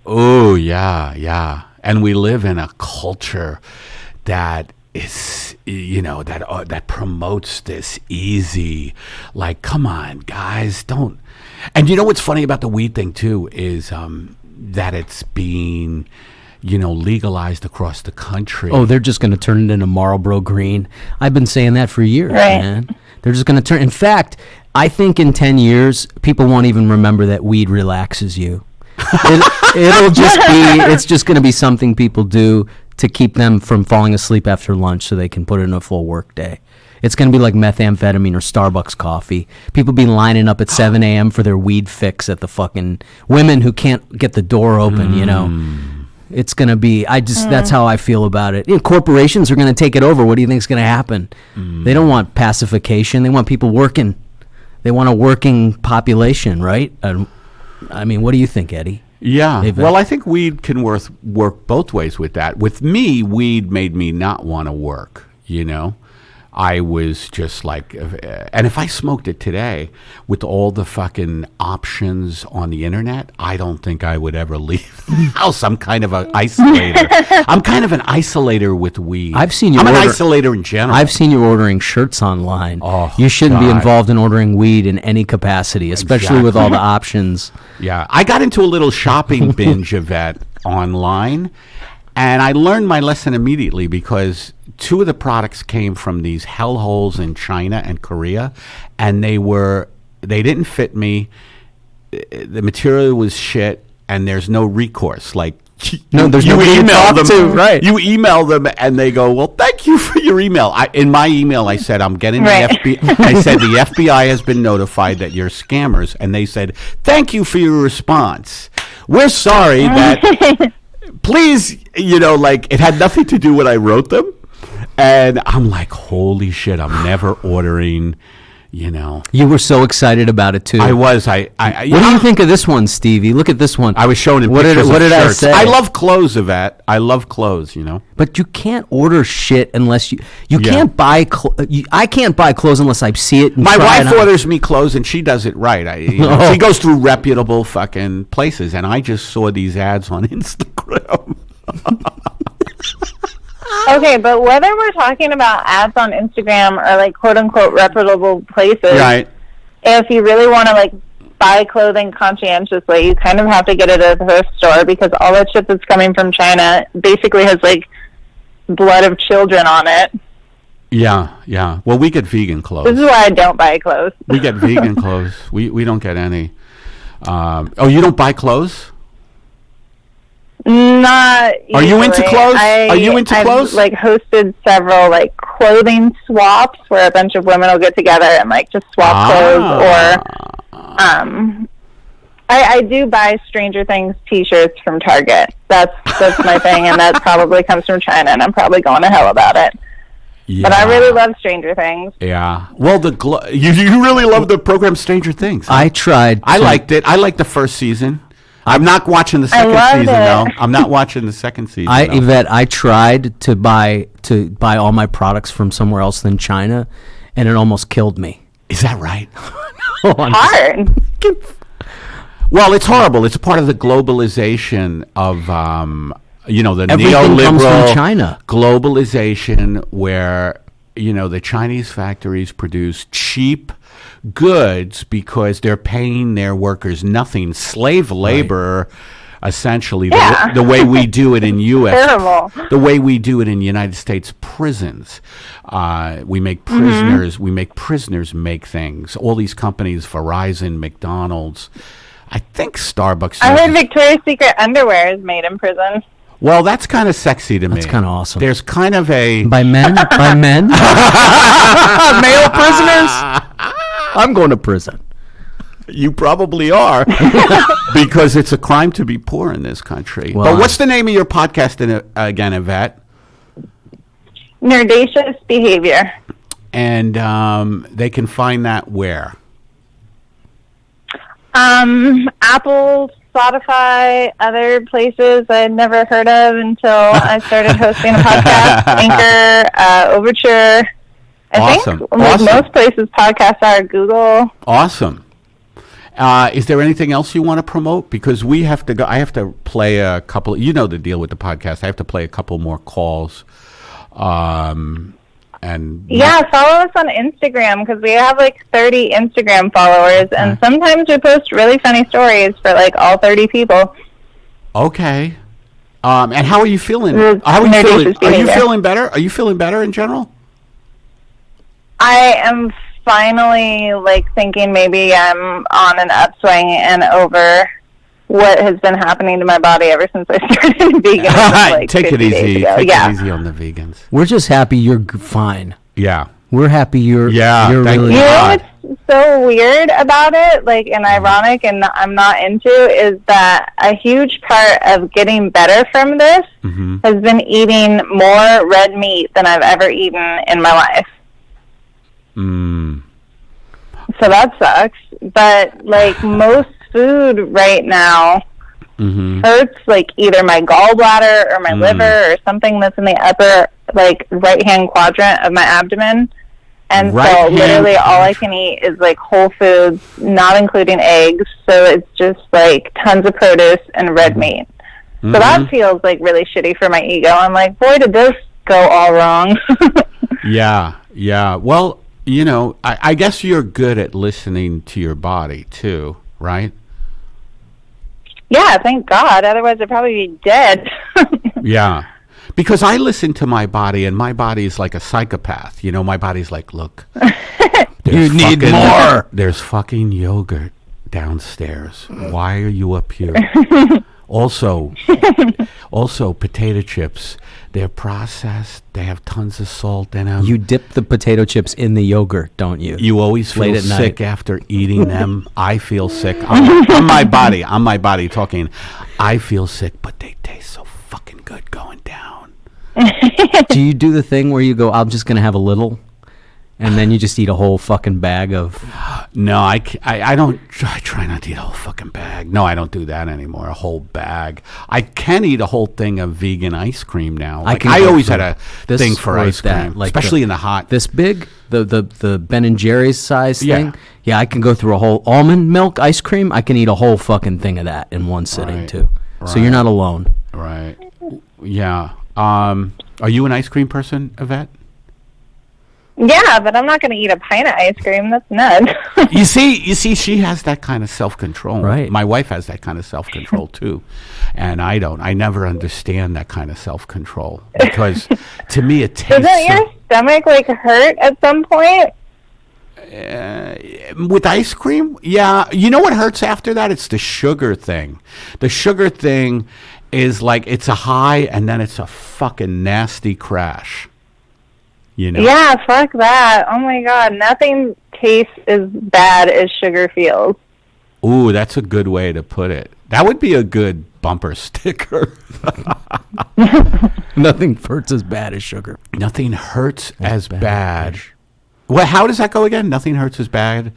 Oh, yeah. And we live in a culture that is, you know, that promotes this easy, like, come on, guys, don't. And you know what's funny about the weed thing, too, is that it's being, you know, legalized across the country. Oh, they're just going to turn it into Marlboro Green. I've been saying that for years, right. Man. They're just going to turn. In fact, I think in 10 years, people won't even remember that weed relaxes you. It'll just be. It's just going to be something people do to keep them from falling asleep after lunch, so they can put in a full work day. It's going to be like methamphetamine or Starbucks coffee. People be lining up at 7 a.m. for their weed fix at the fucking women who can't get the door open, you know. It's going to be, that's how I feel about it. You know, corporations are going to take it over. What do you think is going to happen? They don't want pacification. They want people working. They want a working population, right? I mean, what do you think, Eddie? Yeah. Well, I think weed can work both ways with that. With me, weed made me not want to work, you know. I was just like, and if I smoked it today with all the fucking options on the internet, I don't think I would ever leave the house. I'm kind of an isolator. I'm kind of an isolator with weed. I've seen you. I'm an isolator in general. I've seen you ordering shirts online. Oh, you shouldn't be involved in ordering weed in any capacity, especially with all the options. Yeah, I got into a little shopping binge, Yvette, online. And I learned my lesson immediately because 2 of the products came from these hellholes in China and Korea, and they didn't fit me. The material was shit, and there's no recourse. Like, No, there's you nobody to email talk them, to, right. You email them, and they go, "Well, thank you for your email." In my email, I said, "I'm getting Right. the FBI." I said, "The FBI has been notified that you're scammers," and they said, "Thank you for your response. We're sorry that." Please, like, it had nothing to do with what I wrote them, and I'm like, "Holy shit! I'm never ordering." You were so excited about it too. I was. What do you think of this one, Stevie? Look at this one. I was showing him What did- pictures what of did I shirts. say? I love clothes, Yvette. I love clothes. But you can't order shit unless you Yeah. can't buy. I can't buy clothes unless I see it. And My try it wife on. orders me clothes, and she does it right. She goes through reputable fucking places, and I just saw these ads on Instagram. Okay, but whether we're talking about ads on Instagram or like quote unquote reputable places, Right. if you really want to like buy clothing conscientiously, you kind of have to get it at a thrift store because all that shit that's coming from China basically has like blood of children on it. Yeah. Well, we get vegan clothes. This is why I don't buy clothes. We get vegan clothes. We don't get any. You don't buy clothes? Not. Are you into usually. clothes? Are you into I've, clothes? like hosted several like clothing swaps where a bunch of women will get together and like just swap clothes. Or I do buy Stranger Things T-shirts from Target. That's my thing, and that probably comes from China, and I'm probably going to hell about it. Yeah. But I really love Stranger Things. Yeah. Well, you really love the program Stranger Things. Huh? I tried. I liked it. I liked the first season. I'm not watching the second loved season, it. though. I'm not watching the second season. though. Yvette, I tried to buy all my products from somewhere else than China, and it almost killed me. Is that right? Hard. Well, it's horrible. It's a part of the globalization of, the Everything neoliberal comes from China. globalization where, the Chinese factories produce cheap goods because they're paying their workers nothing. Slave labor, essentially, Yeah. the way we do it in U.S. Terrible. The way we do it in United States prisons. We make prisoners. We make prisoners make things. All these companies, Verizon, McDonald's. I think Starbucks. I heard Victoria's Secret underwear is made in prison. Well, that's kind of sexy to me. That's kinda awesome. There's kind of a By men? By men? Male prisoners? I'm going to prison. You probably are, because it's a crime to be poor in this country. Well, but what's the name of your podcast again, Yvette? Nerdatious behavior. And they can find that where? Apple, Spotify, other places I'd never heard of until I started hosting a podcast. Anchor, Overture. I think like most places podcasts are Google. Awesome. Is there anything else you want to promote? Because we have to go. I have to play a couple. You know the deal with the podcast. I have to play a couple more calls. And Yeah, follow us on Instagram because we have like 30 Instagram followers, and sometimes we post really funny stories for like all 30 people. Okay. And how are you feeling? It's How are you feeling? Nerdatious Are you behavior. feeling better? Are you feeling better in general? I am finally like thinking maybe I'm on an upswing and over what has been happening to my body ever since I started veganism. Like Take it 50 days easy. ago. Take Yeah. it easy on the vegans. We're just happy you're fine. Yeah. We're happy you're Yeah, thank really You know God. what's so weird about it, like, and ironic, and I'm not into, is that a huge part of getting better from this has been eating more red meat than I've ever eaten in my life. So that sucks. But like most food right now hurts like either my gallbladder or my liver or something that's in the upper like right hand quadrant of my abdomen. And so Right-hand literally all I can eat is like whole foods, not including eggs. So it's just like tons of produce and red meat. So that feels like really shitty for my ego. I'm like, boy, did this go all wrong. Yeah. Yeah. Well, I guess you're good at listening to your body too, right? Yeah, thank God. Otherwise, I'd probably be dead. Yeah. Because I listen to my body, and my body is like a psychopath. You know, my body's like, look, You need more. There's fucking yogurt downstairs. Why are you up here? Also, potato chips. They're processed. They have tons of salt in them. You dip the potato chips in the yogurt, don't you? You always Late feel at night. sick after eating them. I feel sick. On my body talking. I feel sick, but they taste so fucking good going down. Do you do the thing where you go, I'm just going to have a little, and then you just eat a whole fucking bag of... No, I don't. I try not to eat a whole fucking bag. No, I don't do that anymore. A whole bag. I can eat a whole thing of vegan ice cream now. Like, I always had a thing for ice cream, like especially in the hot. This big, the Ben and Jerry's size Yeah. thing. Yeah, I can go through a whole almond milk ice cream. I can eat a whole fucking thing of that in one sitting Right. too. So you're not alone. Right. Yeah. Are you an ice cream person, Yvette? Yeah, but I'm not going to eat a pint of ice cream. That's nuts. You see, she has that kind of self-control. Right. My wife has that kind of self-control too, and I don't. I never understand that kind of self-control because, to me, it tastes. Doesn't your stomach like hurt at some point? With ice cream, yeah. You know what hurts after that? It's the sugar thing. The sugar thing is like it's a high and then it's a fucking nasty crash. You know? Yeah, fuck that. Oh my god, nothing tastes as bad as sugar feels. Ooh, that's a good way to put it. That would be a good bumper sticker. Nothing hurts as bad as sugar. Nothing hurts as bad. Well, how does that go again? Nothing hurts as bad.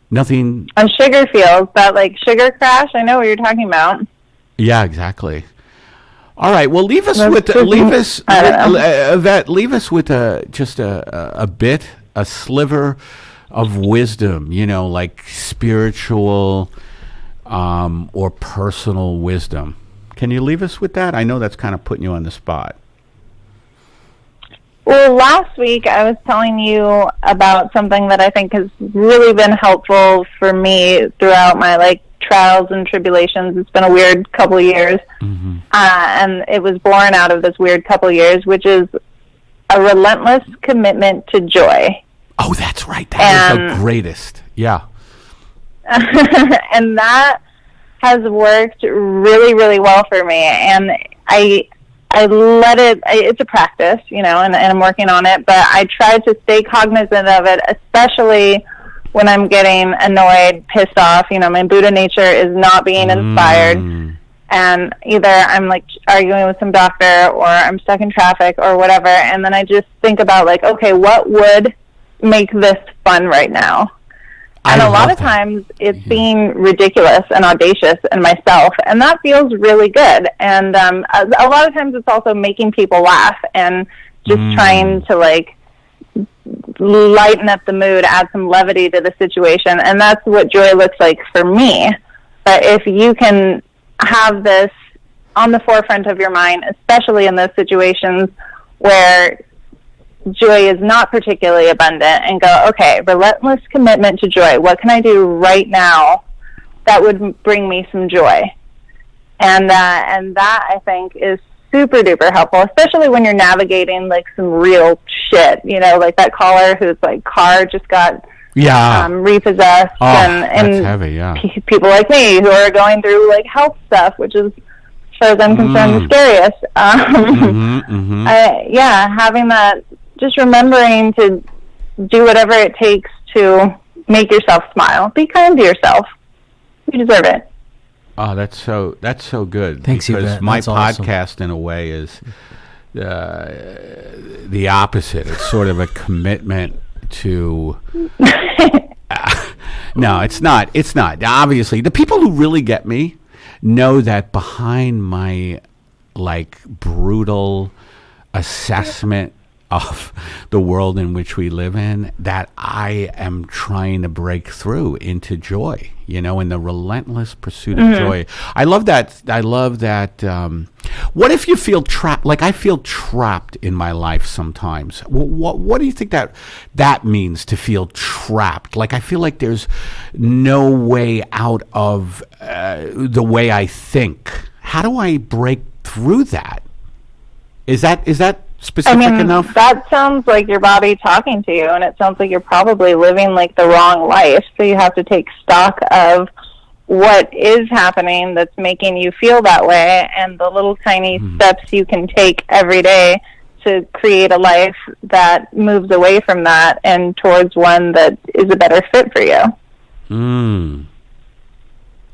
Nothing. On sugar feels, that like sugar crash. I know what you're talking about. Yeah, exactly. All right. Well, leave us That's with just- I don't know. Yvette. Leave us with just a bit, a sliver of wisdom. You know, like spiritual or personal wisdom. Can you leave us with that? I know that's kind of putting you on the spot. Well, last week I was telling you about something that I think has really been helpful for me throughout my like trials and tribulations. It's been a weird couple of years, and it was born out of this weird couple of years, which is a relentless commitment to joy. Oh, that's right. That is the greatest. Yeah. And that has worked really, really well for me. And I let it, it's a practice, you know, and I'm working on it, but I try to stay cognizant of it, especially when I'm getting annoyed, pissed off. You know, my Buddha nature is not being inspired. And either I'm like arguing with some doctor or I'm stuck in traffic or whatever. And then I just think about like, okay, what would make this fun right now? And a lot of times it's being ridiculous and audacious in myself, and that feels really good. And a lot of times it's also making people laugh and just trying to like lighten up the mood, add some levity to the situation. And that's what joy looks like for me. But if you can have this on the forefront of your mind, especially in those situations where joy is not particularly abundant, and go, okay, relentless commitment to joy. What can I do right now that would bring me some joy? And that I think is super duper helpful, especially when you're navigating like some real shit, you know, like that caller whose like car just got repossessed, and that's heavy, yeah. People like me who are going through like health stuff, which is, as far as I'm concerned, the scariest. Having that, just remembering to do whatever it takes to make yourself smile. Be kind to yourself. You deserve it. Oh, that's so good. Thanks, because Yvette. my That's awesome. podcast, in a way, is the opposite. It's sort of a commitment to. No, it's not. It's not. Obviously, the people who really get me know that behind my like brutal assessment of the world in which we live in, that I am trying to break through into joy, you know, in the relentless pursuit of joy. I love that. What if you feel trapped? Like I feel trapped in my life sometimes. What do you think that means, to feel trapped? Like I feel like there's no way out of the way I think. How do I break through that. Is that specific enough? That sounds like your body talking to you, and it sounds like you're probably living like the wrong life. So you have to take stock of what is happening that's making you feel that way, and the little tiny steps you can take every day to create a life that moves away from that and towards one that is a better fit for you.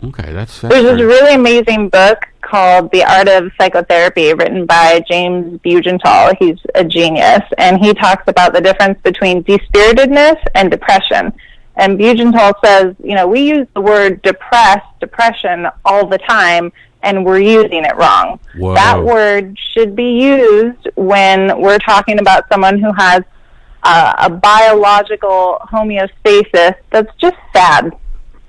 Okay, that's There's this really amazing book called The Art of Psychotherapy, written by James Bugental. He's a genius, and he talks about the difference between despiritedness and depression. And Bugental says, we use the word depression all the time, and we're using it wrong. Whoa. That word should be used when we're talking about someone who has a biological homeostasis that's just sad.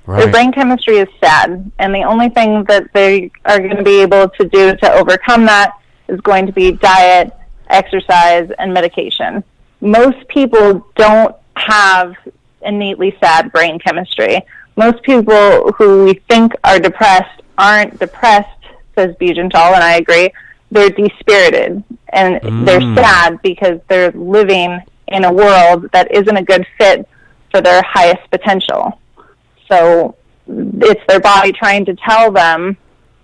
Right. Their brain chemistry is sad, and the only thing that they are going to be able to do to overcome that is going to be diet, exercise, and medication. Most people don't have innately sad brain chemistry. Most people who we think are depressed aren't depressed, says Bugental, and I agree. They're dispirited, and they're sad because they're living in a world that isn't a good fit for their highest potential. So it's their body trying to tell them,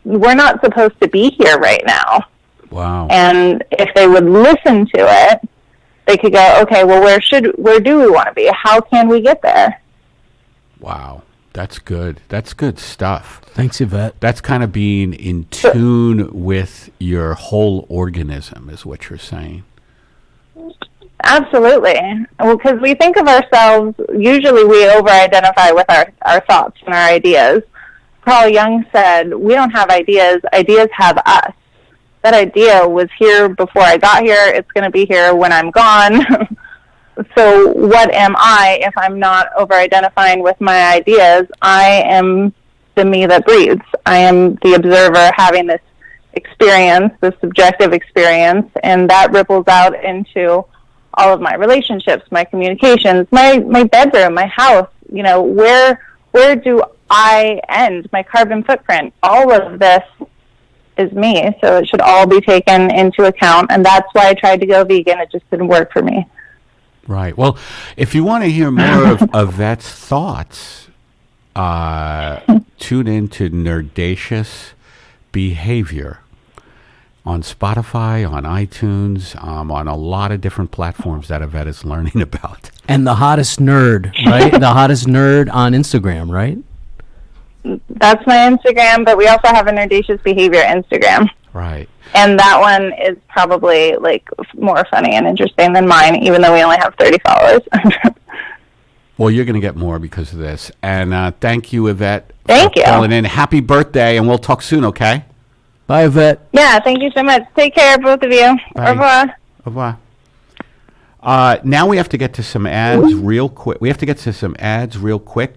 we're not supposed to be here right now. Wow. And if they would listen to it, they could go, okay, well, where do we want to be? How can we get there? Wow. That's good. That's good stuff. Thanks, Yvette. That's kind of being in tune with your whole organism, is what you're saying. Absolutely. Well, because we think of ourselves, usually we over-identify with our thoughts and our ideas. Carl Jung said, we don't have ideas, ideas have us. That idea was here before I got here, it's going to be here when I'm gone. So what am I if I'm not over-identifying with my ideas? I am the me that breathes. I am the observer having this experience, this subjective experience, and that ripples out into all of my relationships, my communications, my bedroom, my house. Where do I end? My carbon footprint. All of this is me, so it should all be taken into account, and that's why I tried to go vegan. It just didn't work for me. Right. Well, if you want to hear more of Yvette's thoughts, tune in to Nerdatious Behavior on Spotify, on iTunes, on a lot of different platforms that Yvette is learning about. And the hottest nerd, right? The hottest nerd on Instagram, right? That's my Instagram, but we also have a Nerdatious Behavior Instagram. Right. And that one is probably more funny and interesting than mine, even though we only have 30 followers. Well, you're going to get more because of this. And thank you, Yvette. Thank you. Calling in. Happy birthday, and we'll talk soon, okay? Bye, Yvette. Yeah, thank you so much. Take care, both of you. Bye. Au revoir. Au revoir. Now we have to get to some ads real quick.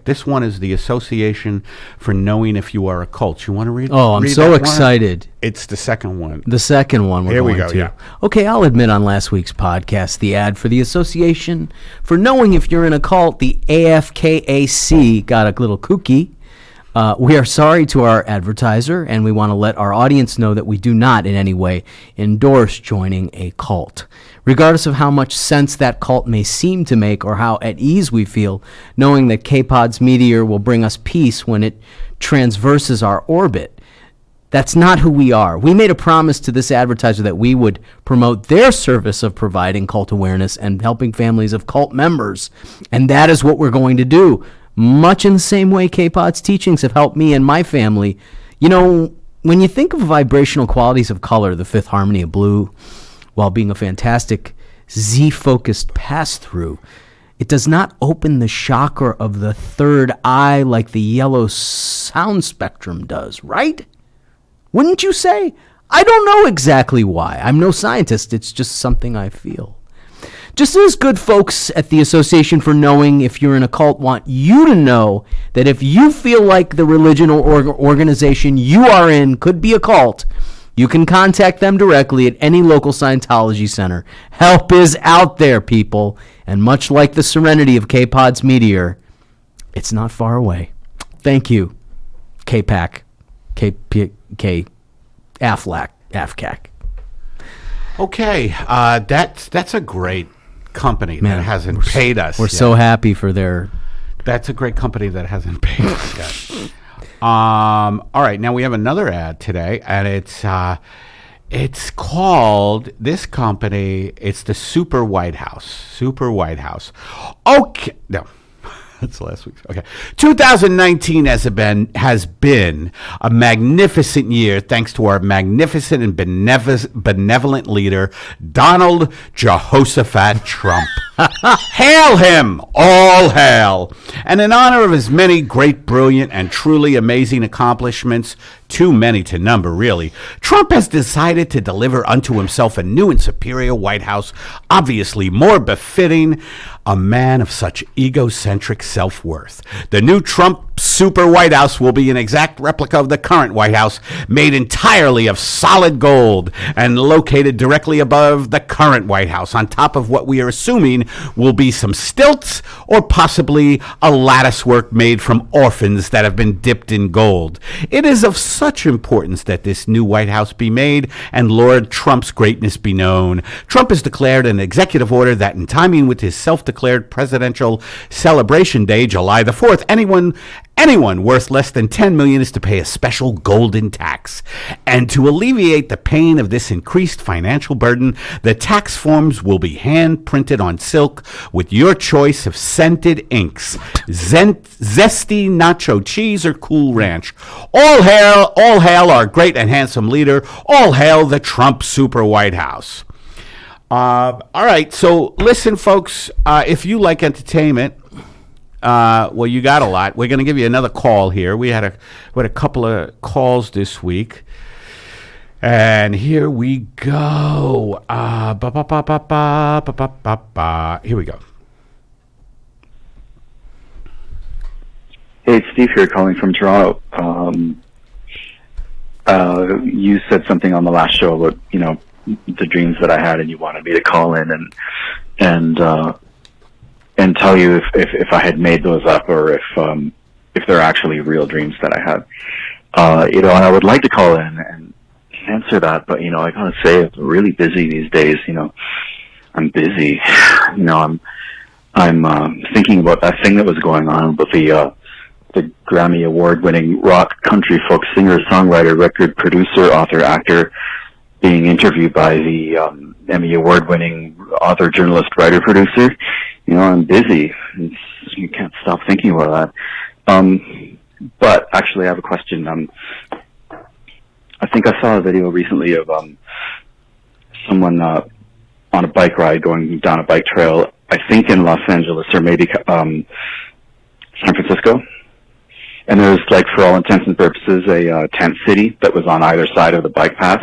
This one is the Association for Knowing If You Are a Cult. You want to read? Oh, I'm read so that excited. one? It's the second one. The second one. Here we going go. to. Yeah. Okay, I'll admit on last week's podcast, the ad for the Association for Knowing If You're in a Cult, the AFKAC, got a little kooky. We are sorry to our advertiser, and we want to let our audience know that we do not in any way endorse joining a cult. Regardless of how much sense that cult may seem to make or how at ease we feel, knowing that K-Pod's meteor will bring us peace when it transverses our orbit, that's not who we are. We made a promise to this advertiser that we would promote their service of providing cult awareness and helping families of cult members, and that is what we're going to do. Much in the same way K-Pod's teachings have helped me and my family. When you think of vibrational qualities of color, the fifth harmony of blue, while being a fantastic Z-focused pass-through, it does not open the chakra of the third eye like the yellow sound spectrum does, right? Wouldn't you say? I don't know exactly why. I'm no scientist. It's just something I feel. Just as good folks at the Association for Knowing If You're in a Cult want you to know that if you feel like the religion or organization you are in could be a cult, you can contact them directly at any local Scientology center. Help is out there, people. And much like the serenity of K-Pod's meteor, it's not far away. Thank you, K-Pac, K Affleck. AFCAC. Okay, that's a great company that hasn't paid us. We're yet. so happy for their. That's a great company that hasn't paid us yet. All right, now we have another ad today, and it's called, this company, it's the Super White House. Super White House. Okay, no. That's last week's. Okay. 2019 has been a magnificent year thanks to our magnificent and benevolent leader, Donald Jehoshaphat Trump. Hail him! All hail! And in honor of his many great, brilliant, and truly amazing accomplishments, too many to number, really, Trump has decided to deliver unto himself a new and superior White House, obviously more befitting a man of such egocentric self-worth. The new Trump Super White House will be an exact replica of the current White House, made entirely of solid gold and located directly above the current White House, on top of what we are assuming will be some stilts or possibly a lattice work made from orphans that have been dipped in gold. It is of such importance that this new White House be made and Lord Trump's greatness be known. Trump has declared an executive order that, in timing with his self-declared presidential celebration day, July the 4th, anyone worth less than $10 million is to pay a special golden tax. And to alleviate the pain of this increased financial burden, the tax forms will be hand-printed on silk with your choice of scented inks, zesty nacho cheese, or Cool Ranch. All hail our great and handsome leader. All hail the Trump Super White House. All right, so listen, folks, if you like entertainment, well, you got a lot. We're going to give you another call here. We had a couple of calls this week. And here we go. Here we go. Hey, it's Steve here calling from Toronto. You said something on the last show about, the dreams that I had, and you wanted me to call in and tell you if I had made those up, or if they're actually real dreams that I had. And I would like to call in and answer that, but I gotta say, I'm really busy these days. I'm busy. I'm thinking about that thing that was going on with the Grammy Award-winning rock, country, folk singer, songwriter, record producer, author, actor, being interviewed by the Emmy Award-winning author, journalist, writer, producer. I'm busy. You can't stop thinking about that. But actually, I have a question. I think I saw a video recently of someone on a bike ride going down a bike trail, I think in Los Angeles or maybe San Francisco. And there was, for all intents and purposes, a tent city that was on either side of the bike path,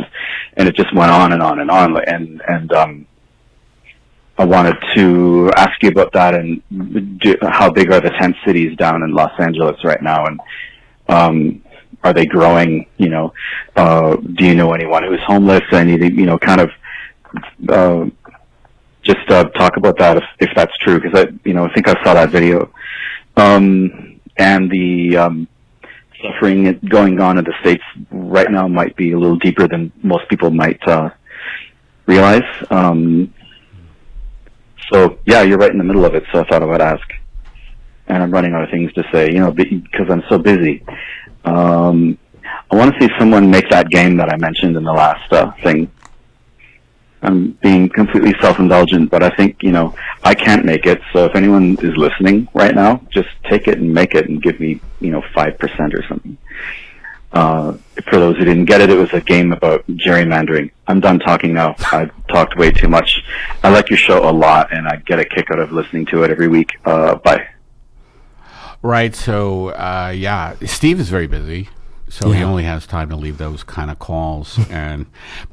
and it just went on and on and on. And I wanted to ask you about that, and how big are the tent cities down in Los Angeles right now, and are they growing? Do you know anyone who's homeless? I need to, kind of just talk about that if that's true, because I think I saw that video. And the suffering going on in the States right now might be a little deeper than most people might realize. So, yeah, you're right in the middle of it, so I thought I would ask. And I'm running out of things to say, because I'm so busy. I want to see someone make that game that I mentioned in the last thing. I'm being completely self-indulgent, but I think, I can't make it. So if anyone is listening right now, just take it and make it and give me, 5% or something. For those who didn't get it, it was a game about gerrymandering. I'm done talking now. I've talked way too much. I like your show a lot, and I get a kick out of listening to it every week. Bye. Right. So, Steve is very busy. So he only has time to leave those kind of calls,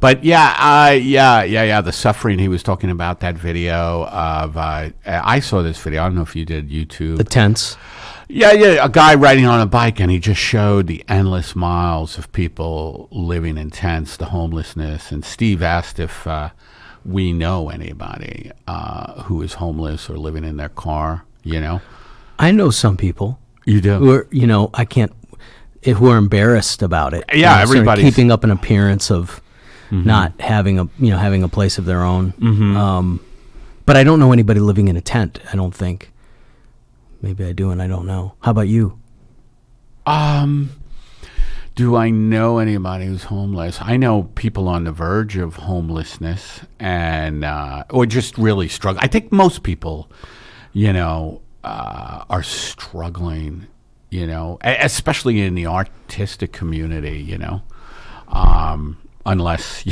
but the suffering he was talking about, that video of I saw this video. I don't know if you did YouTube. The tents. Yeah, a guy riding on a bike, and he just showed the endless miles of people living in tents, the homelessness. And Steve asked if we know anybody who is homeless or living in their car. I know some people. You do? Who are, who are embarrassed about it. Yeah, everybody's keeping up an appearance of not having a place of their own. But I don't know anybody living in a tent. I don't think. Maybe I do, and I don't know. How about you? Do I know anybody who's homeless? I know people on the verge of homelessness and or just really struggle. I think most people, are struggling, especially in the artistic community, unless,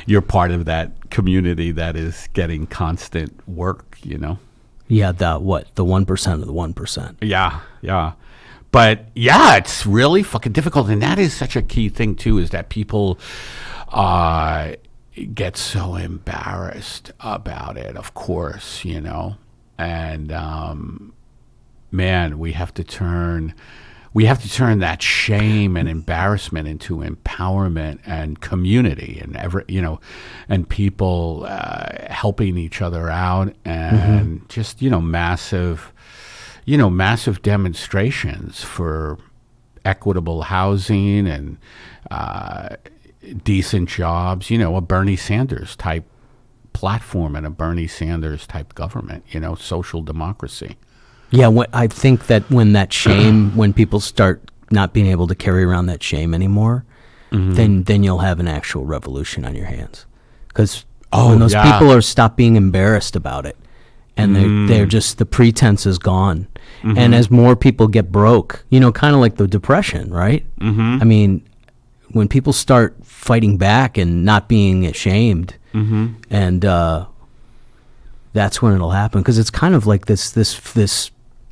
you're part of that community that is getting constant work, Yeah, the 1% of the 1%. Yeah. But yeah, it's really fucking difficult, and that is such a key thing too. Is that people get so embarrassed about it? Of course, and man, we have to turn that shame and embarrassment into empowerment and community, and and people helping each other out, and just massive demonstrations for equitable housing and decent jobs, a Bernie Sanders type platform and a Bernie Sanders type government, social democracy. Yeah, I think that when people start not being able to carry around that shame anymore, then you'll have an actual revolution on your hands. Because when those people stop being embarrassed about it, and they're just, the pretense is gone. And as more people get broke, kind of like the Depression, right? I mean, when people start fighting back and not being ashamed, and that's when it'll happen. Because it's kind of like this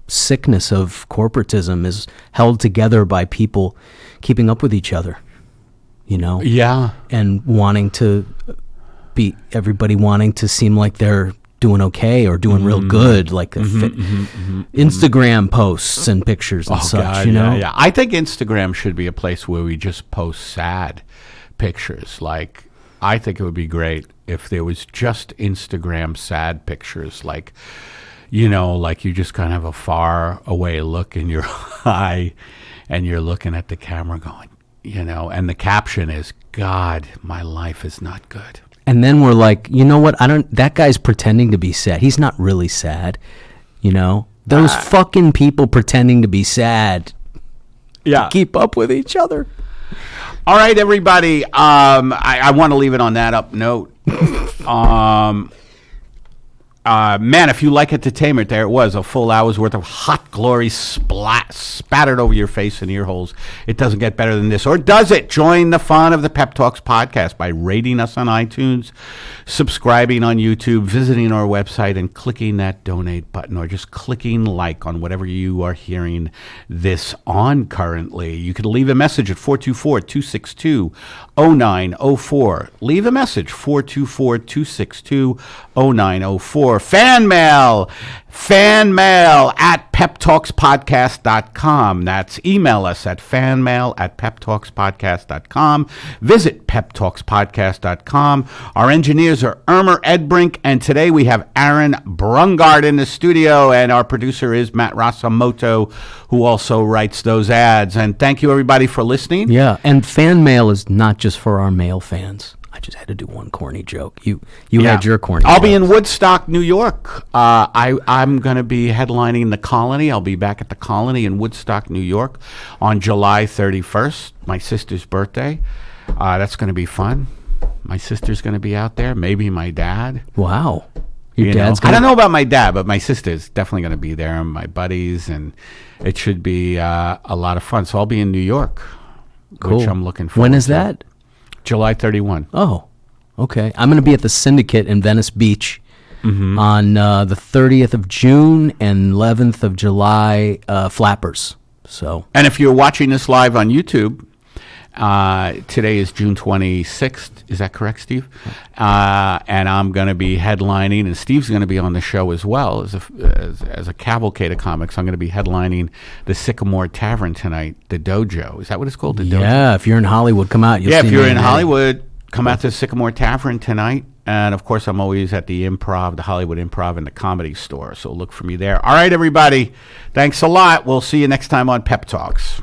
sickness of corporatism is held together by people keeping up with each other, Yeah. and everybody wanting to seem like they're doing okay or doing real good, like Instagram posts and pictures and such, God, Yeah. I think Instagram should be a place where we just post sad pictures. Like, I think it would be great if there was just Instagram sad pictures, like, like you just kind of have a far away look in your eye and you're looking at the camera going, and the caption is, God, my life is not good. And then we're like, what? That guy's pretending to be sad. He's not really sad. Those fucking people pretending to be sad. Yeah. To keep up with each other. All right, everybody. I want to leave it on that up note. Man, if you like entertainment, there it was, a full hour's worth of hot glory spattered over your face and ear holes. It doesn't get better than this, or does it? Join the fun of the Pep Talks podcast by rating us on iTunes, subscribing on YouTube, visiting our website, and clicking that donate button, or just clicking like on whatever you are hearing this on currently. You can leave a message at 424-262-0904. Leave a message, 424-262-0904. Fan mail at peptalkspodcast.com. That's email us at fanmail@peptalkspodcast.com. Visit peptalkspodcast.com. Our engineers are Erdbrink, and today we have Aaron Brungardt in the studio, and our producer is Matt Rasamoto, who also writes those ads. And thank you, everybody, for listening. Yeah, and fan mail is not just for our male fans. I just had to do one corny joke. You had your corny I'll jokes. be in Woodstock, New York. I'm going to be headlining the Colony. I'll be back at the Colony in Woodstock, New York on July 31st, my sister's birthday. That's going to be fun. My sister's going to be out there, maybe my dad. Wow. I don't know about my dad, but my sister's definitely going to be there, and my buddies, and it should be a lot of fun. So I'll be in New York, Cool. which I'm looking forward When is to. that? July 31. Oh, okay. I'm going to be at the Syndicate in Venice Beach on the 30th of June and 11th of July, Flappers. So, And if you're watching this live on YouTube, today is June 26th. Is that correct, Steve? And I'm going to be headlining, and Steve's going to be on the show as well as a cavalcade of comics. I'm going to be headlining the Sycamore Tavern tonight, the Dojo. Is that what it's called? The Dojo? yeah, if you're in Hollywood, come out. You'll Yeah, see if you're me in there. Hollywood, come out to the Sycamore Tavern tonight. And, of course, I'm always at the Improv, the Hollywood Improv, and the Comedy Store. So look for me there. All right, everybody. Thanks a lot. We'll see you next time on Pep Talks.